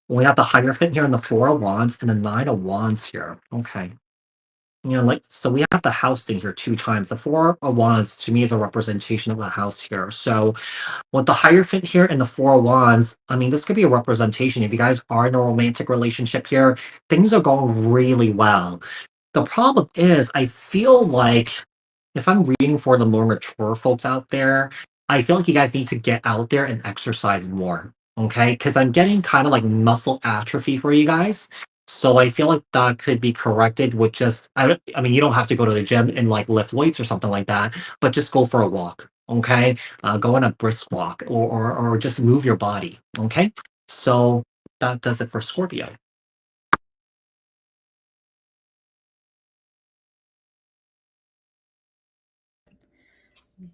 We have the Hierophant here and the Four of Wands and the Nine of Wands here. Okay. You know, like, so we have the house thing here 2 times. The Four of Wands to me is a representation of the house here. So with the Hierophant here and the Four of Wands, I mean, this could be a representation. If you guys are in a romantic relationship here, things are going really well. The problem is, I feel like if I'm reading for the more mature folks out there, I feel like you guys need to get out there and exercise more. Okay, because I'm getting kind of like muscle atrophy for you guys. So I feel like that could be corrected with just I mean, you don't have to go to the gym and like lift weights or something like that, but just go for a walk. Okay, go on a brisk walk or just move your body. Okay, so that does it for Scorpio.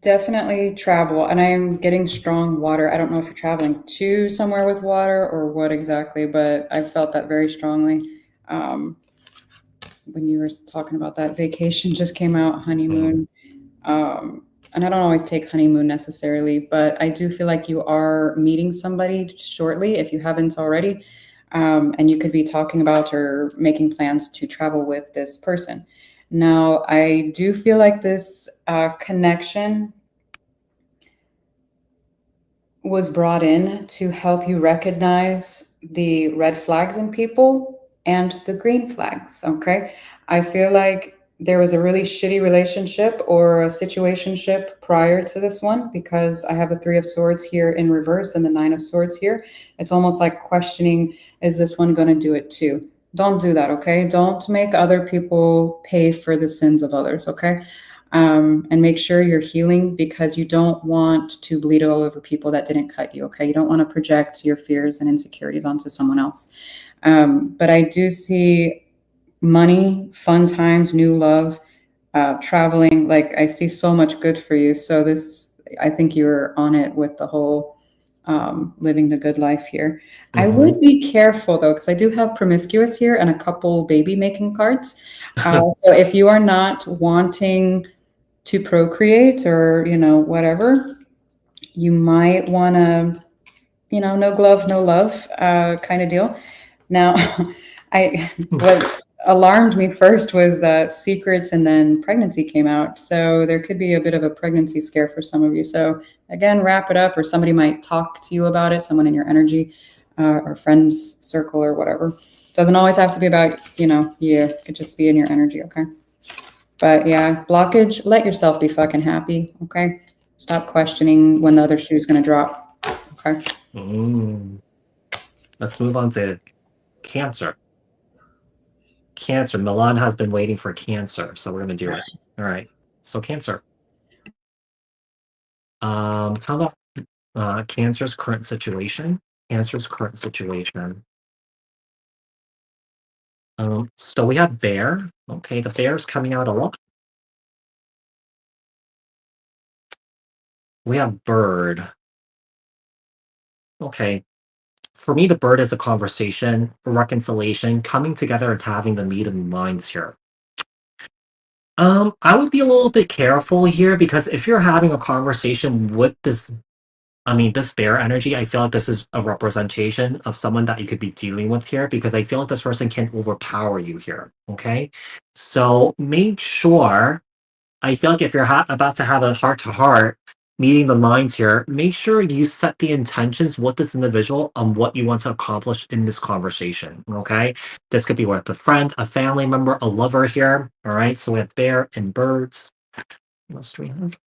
Definitely travel, and I'm getting strong water. I don't know if you're traveling to somewhere with water or what exactly, but I felt that very strongly. Um, when you were talking about that vacation just came out, honeymoon. And I don't always take honeymoon necessarily, but I do feel like you are meeting somebody shortly if you haven't already. And you could be talking about or making plans to travel with this person. Now, I do feel like this connection was brought in to help you recognize the red flags in people and the green flags. Okay. I feel like there was a really shitty relationship or a situationship prior to this one because I have the Three of Swords here in reverse and the Nine of Swords here. It's almost like questioning, is this one going to do it too? Don't do that. Okay. Don't make other people pay for the sins of others. Okay. And make sure you're healing because you don't want to bleed all over people that didn't cut you. Okay. You don't want to project your fears and insecurities onto someone else. But I do see money, fun times, new love, traveling. Like I see so much good for you. So I think you're on it with the whole living the good life here. I would be careful though, because I do have promiscuous here and a couple baby making cards. So if you are not wanting to procreate or whatever, you might want to no glove no love kind of deal. Now I what alarmed me first was that secrets and then pregnancy came out, so there could be a bit of a pregnancy scare for some of you. So again, wrap it up, or somebody might talk to you about it, someone in your energy or friends circle or whatever. Doesn't always have to be about you. It could just be in your energy. Okay. But yeah, blockage, let yourself be fucking happy, okay? Stop questioning when the other shoe's gonna drop, okay? Let's move on to Cancer. Cancer. Milan has been waiting for Cancer, so we're gonna do it. All right. So Cancer. Tell about Cancer's current situation. Cancer's current situation. So we have Bear. Okay, the Bear's coming out a lot. We have Bird. Okay. For me, the Bird is a conversation, a reconciliation, coming together and having the meet of minds here. I would be a little bit careful here because if you're having a conversation with this, I mean, this bear energy, I feel like this is a representation of someone that you could be dealing with here because I feel like this person can overpower you here. Okay. So make sure, I feel like if you're about to have a heart to heart, meeting the minds here, make sure you set the intentions with this individual on what you want to accomplish in this conversation. Okay. This could be with a friend, a family member, a lover here. All right. So we have bear and birds. What else do we have?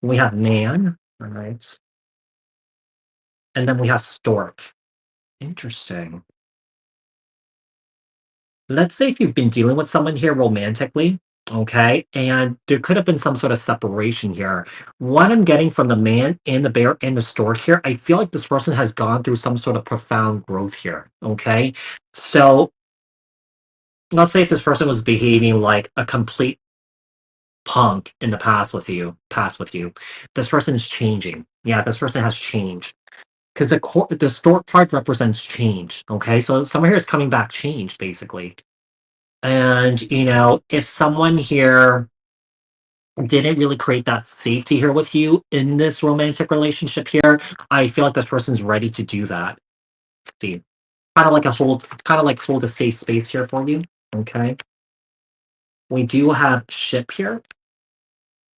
We have man. All right. And then we have stork. Interesting. Let's say if you've been dealing with someone here romantically, okay, and there could have been some sort of separation here. What I'm getting from the man and the bear and the stork here, I feel like this person has gone through some sort of profound growth here, okay? So let's say if this person was behaving like a complete punk in the past with you, this person is changing. Yeah, this person has changed. because the stork card represents change. Okay, so someone here is coming back changed, basically. And if someone here didn't really create that safety here with you in this romantic relationship here, I feel like this person's ready to do that. Let's see, kind of like hold a safe space here for you. Okay, we do have ship here,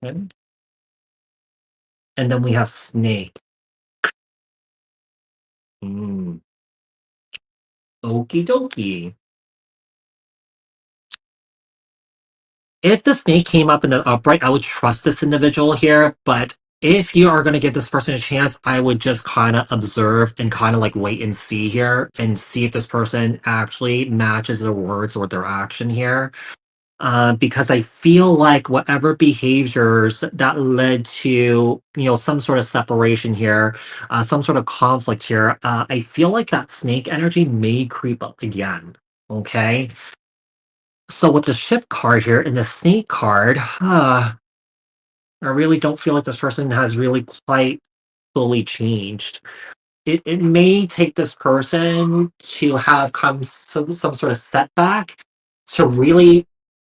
okay? And then we have snake. Mm. Okie dokie. If the snake came up in the upright, I would trust this individual here. But if you are going to give this person a chance, I would just kind of observe and kind of like wait and see here and see if this person actually matches their words or their action here. Because I feel like whatever behaviors that led to, some sort of separation here, some sort of conflict here, I feel like that snake energy may creep up again. Okay. So with the ship card here and the snake card, I really don't feel like this person has really quite fully changed. It may take this person to have come some sort of setback to really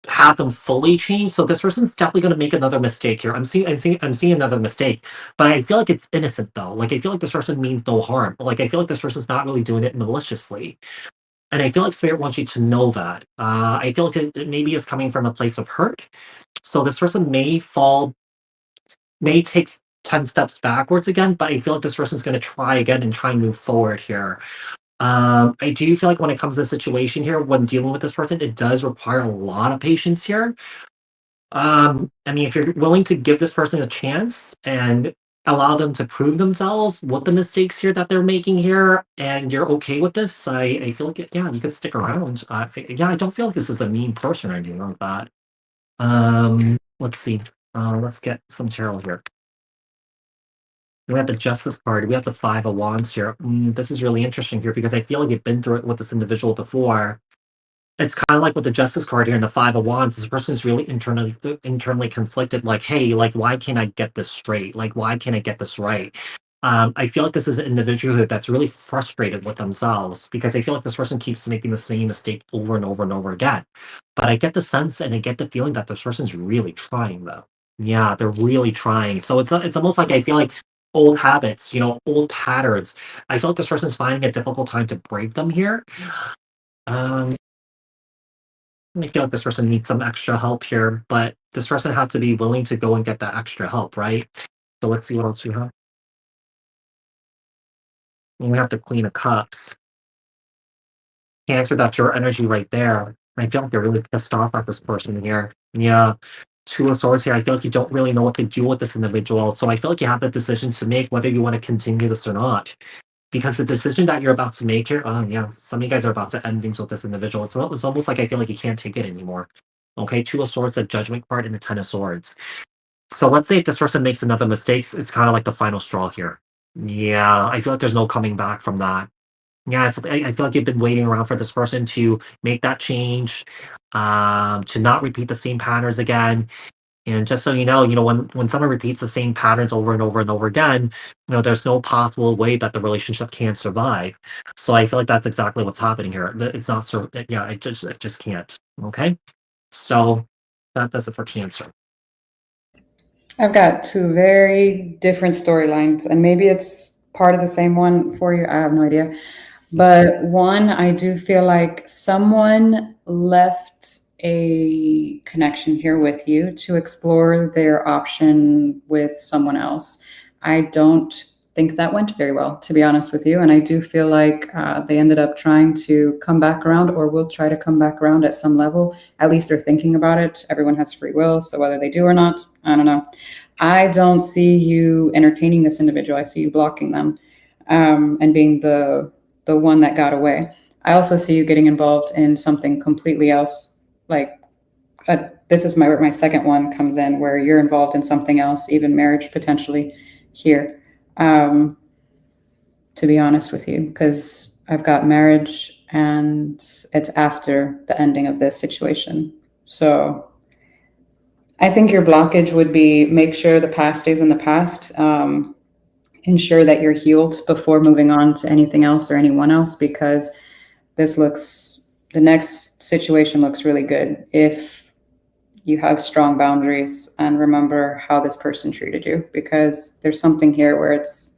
have them fully change. So this person's definitely going to make another mistake here. I'm seeing another mistake, but I feel like it's innocent though. Like I feel like this person means no harm. Like I feel like this person's not really doing it maliciously. And I feel like Spirit wants you to know that. I feel like it maybe is coming from a place of hurt. So this person may take 10 steps backwards again, but I feel like this person's going to try again and try and move forward here. I do feel like when it comes to the situation here, when dealing with this person, it does require a lot of patience here. I mean, if you're willing to give this person a chance and allow them to prove themselves with the mistakes here that they're making here, and you're okay with this, I feel like, yeah, you could stick around. Yeah, I don't feel like this is a mean person or anything like that. Let's see. Let's get some tarot here. We have the Justice card. We have the Five of Wands here. This is really interesting here because I feel like you've been through it with this individual before. It's kind of like with the Justice card here and the Five of Wands. This person is really internally conflicted. Like, hey, like, why can't I get this straight? Like, why can't I get this right? I feel like this is an individual that's really frustrated with themselves because I feel like this person keeps making the same mistake over and over and over again. But I get the sense and I get the feeling that this person's really trying, though. Yeah, they're really trying. So it's almost like I feel like old habits, old patterns. I feel like this person's finding a difficult time to break them here. Um, I feel like this person needs some extra help here, but this person has to be willing to go and get that extra help, right? So let's see what else we have. And we have the Queen of Cups. Cancer, that's your energy right there. I feel like you're really pissed off at this person here. Yeah. Two of Swords here. I feel like you don't really know what to do with this individual. So I feel like you have the decision to make whether you want to continue this or not. Because the decision that you're about to make here, yeah, some of you guys are about to end things with this individual. It's almost like I feel like you can't take it anymore. Okay, Two of Swords, a Judgment card, and the Ten of Swords. So let's say if this person makes another mistake, it's kind of like the final straw here. Yeah, I feel like there's no coming back from that. Yeah, I feel like you've been waiting around for this person to make that change, to not repeat the same patterns again. And just so when someone repeats the same patterns over and over and over again, there's no possible way that the relationship can survive. So I feel like that's exactly what's happening here. It's not, yeah, it just can't. Okay, so that does it for Cancer. I've got two very different storylines, and maybe it's part of the same one for you. I have no idea. But one, I do feel like someone left a connection here with you to explore their option with someone else. I don't think that went very well, to be honest with you. And I do feel like they ended up trying to come back around or will try to come back around at some level. At least they're thinking about it. Everyone has free will. So whether they do or not, I don't know. I don't see you entertaining this individual. I see you blocking them and being the one that got away. I also see you getting involved in something completely else. Like this is where my second one comes in, where you're involved in something else, even marriage potentially here. To be honest with you, because I've got marriage and it's after the ending of this situation. So I think your blockage would be make sure the past stays in the past. ensure that you're healed before moving on to anything else or anyone else, because the next situation looks really good if you have strong boundaries and remember how this person treated you, because there's something here where it's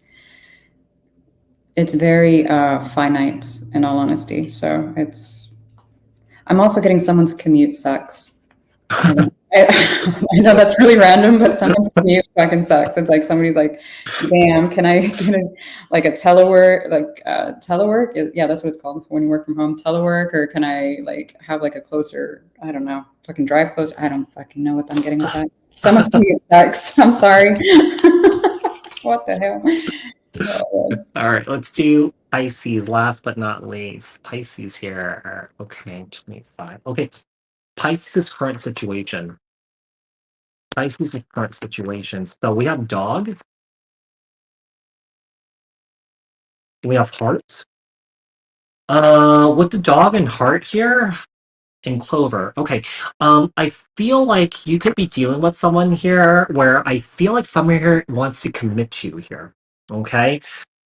very finite, in all honesty. So I'm also getting someone's commute sucks. I know that's really random, but someone's commute fucking sucks. It's like somebody's like, damn, can I get like a telework, telework? Yeah, that's what it's called when you work from home, telework, or can I like have like a closer, I don't know, fucking drive closer. I don't fucking know what I'm getting with that. Someone's commute sucks. I'm sorry. What the hell? Oh, All right, let's do Pisces last but not least. Pisces here. Okay, 25. Okay, Pisces' current situation. Pisces' current situation. So we have dog. We have heart. With the dog and heart here, and Clover. Okay. I feel like you could be dealing with someone here where I feel like someone here wants to commit to you here. Okay.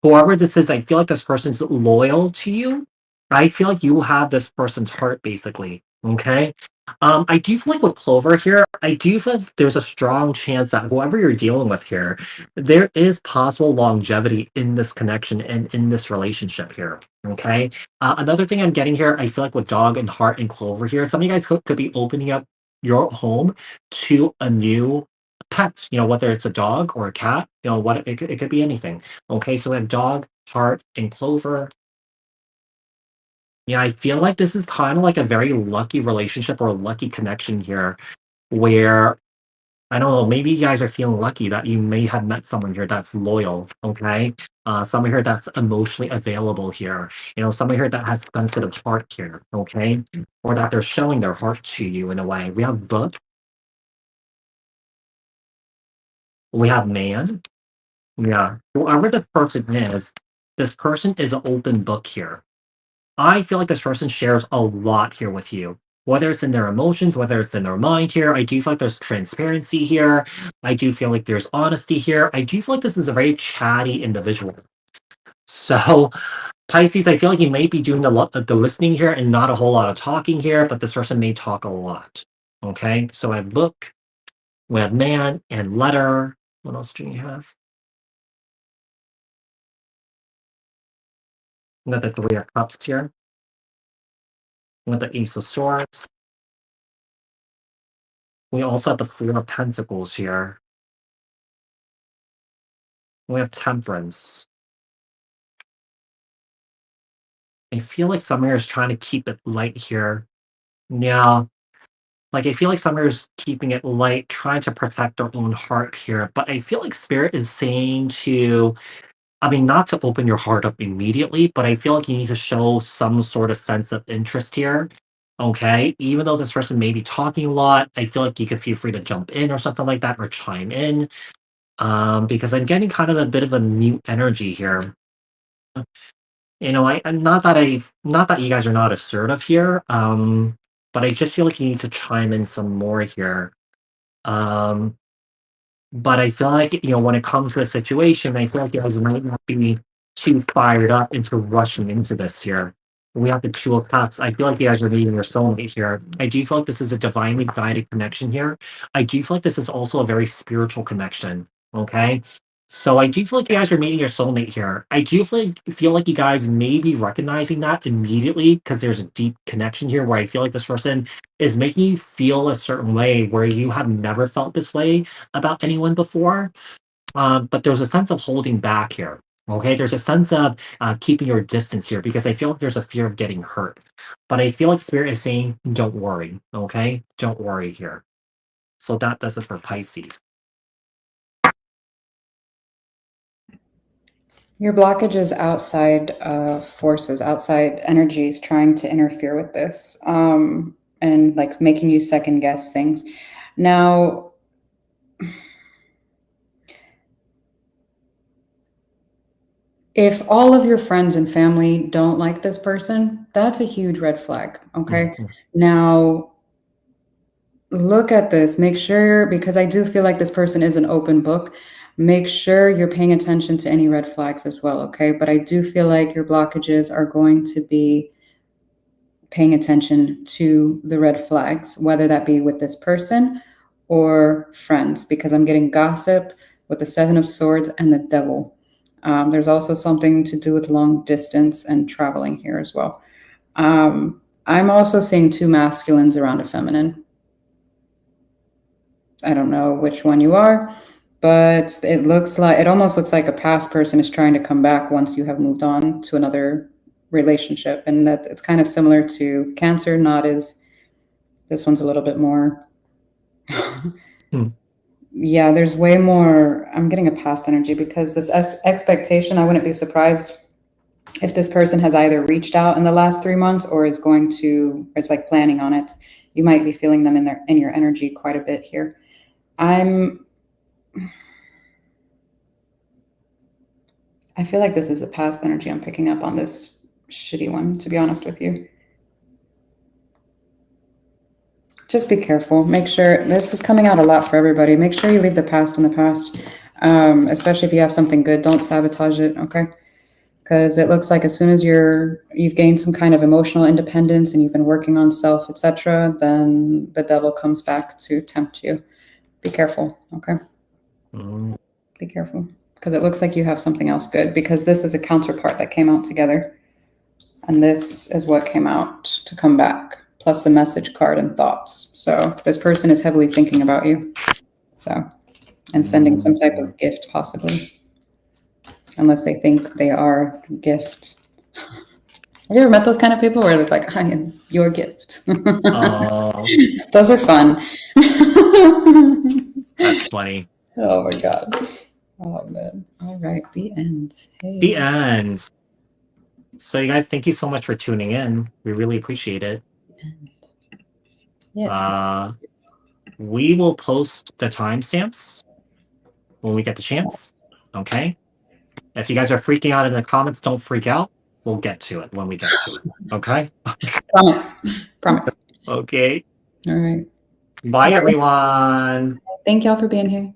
Whoever this is, I feel like this person's loyal to you. I feel like you have this person's heart basically. Okay. I do feel like with Clover here, I do feel like there's a strong chance that whoever you're dealing with here, there is possible longevity in this connection and in this relationship here. Okay. Another thing I'm getting here, I feel like with Dog and Heart and Clover here, some of you guys could be opening up your home to a new pet, whether it's a dog or a cat, what it could be anything. Okay, so we have Dog, Heart, and Clover. Yeah, I feel like this is kind of like a very lucky relationship or a lucky connection here where I don't know, maybe you guys are feeling lucky that you may have met someone here that's loyal, okay? Someone here that's emotionally available here, someone here that has sensitive heart here, okay? Or that they're showing their heart to you in a way. We have book, we have man. Yeah. Whoever this person is an open book here. I feel like this person shares a lot here with you, whether it's in their emotions, whether it's in their mind here. I do feel like there's transparency here. I do feel like there's honesty here. I do feel like this is a very chatty individual. So, Pisces, I feel like you may be doing the listening here and not a whole lot of talking here, but this person may talk a lot. Okay, so I have book, we have man, and letter. What else do you have? We got the Three of Cups here. We got the Ace of Swords. We also have the Four of Pentacles here. We have Temperance. I feel like Summer is trying to keep it light here. Yeah. Like I feel like Summer is keeping it light, trying to protect her own heart here. But I feel like Spirit is saying not to open your heart up immediately, but I feel like you need to show some sort of sense of interest here. Okay. Even though this person may be talking a lot, I feel like you could feel free to jump in or something like that or chime in. Because I'm getting kind of a bit of a mute energy here. Not that you guys are not assertive here, but I just feel like you need to chime in some more here. Um, but I feel like, when it comes to the situation, I feel like you guys might not be too fired up into rushing into this here. We have the Two of Cups. I feel like you guys are meeting your soulmate here. I do feel like this is a divinely guided connection here. I do feel like this is also a very spiritual connection. Okay. So I do feel like you guys are meeting your soulmate here. I do feel like you guys may be recognizing that immediately because there's a deep connection here where I feel like this person is making you feel a certain way where you have never felt this way about anyone before. But there's a sense of holding back here. Okay, there's a sense of keeping your distance here because I feel like there's a fear of getting hurt. But I feel like Spirit is saying, don't worry. Okay, don't worry here. So that does it for Pisces. your blockage is outside forces, outside energies trying to interfere with this, and like making you second guess things. Now, if all of your friends and family don't like this person, that's a huge red flag. Okay. Mhm. Now, look at this, make sure, because I do feel like this person is an open book. Make sure you're paying attention to any red flags as well, okay? But I do feel like your blockages are going to be paying attention to the red flags, whether that be with this person or friends, because I'm getting gossip with the Seven of Swords and the Devil. There's also something to do with long distance and traveling here as well. I'm also seeing two masculines around a feminine. I don't know which one you are, but it almost looks like a past person is trying to come back once you have moved on to another relationship, and that it's kind of similar to Cancer. Not as this one's a little bit more. Yeah, there's way more. I'm getting a past energy because this expectation. I wouldn't be surprised if this person has either reached out in the last 3 months or is going to. It's like planning on it. You might be feeling them in your energy quite a bit here. I feel like this is a past energy I'm picking up on this shitty one, to be honest with you. Just be careful. Make sure, this is coming out a lot for everybody. Make sure you leave the past in the past, especially if you have something good. Don't sabotage it, okay? Because it looks like as soon as you've gained some kind of emotional independence and you've been working on self, etc., then the devil comes back to tempt you. Be careful, okay? Be careful. Because it looks like you have something else good, because this is a counterpart that came out together. And this is what came out to come back, plus the message card and thoughts. So this person is heavily thinking about you. So, and sending some type of gift, possibly. Unless they think they are a gift. Have you ever met those kind of people where it's like, I am your gift? Those are fun. That's funny. Oh my God. Oh man. All right. The end. Hey. The end. So you guys, thank you so much for tuning in. We really appreciate it. Yes. We will post the timestamps when we get the chance. Okay. If you guys are freaking out in the comments, don't freak out. We'll get to it when we get to it. Okay. Promise. Promise. Okay. All right. Bye, everyone. Thank y'all for being here.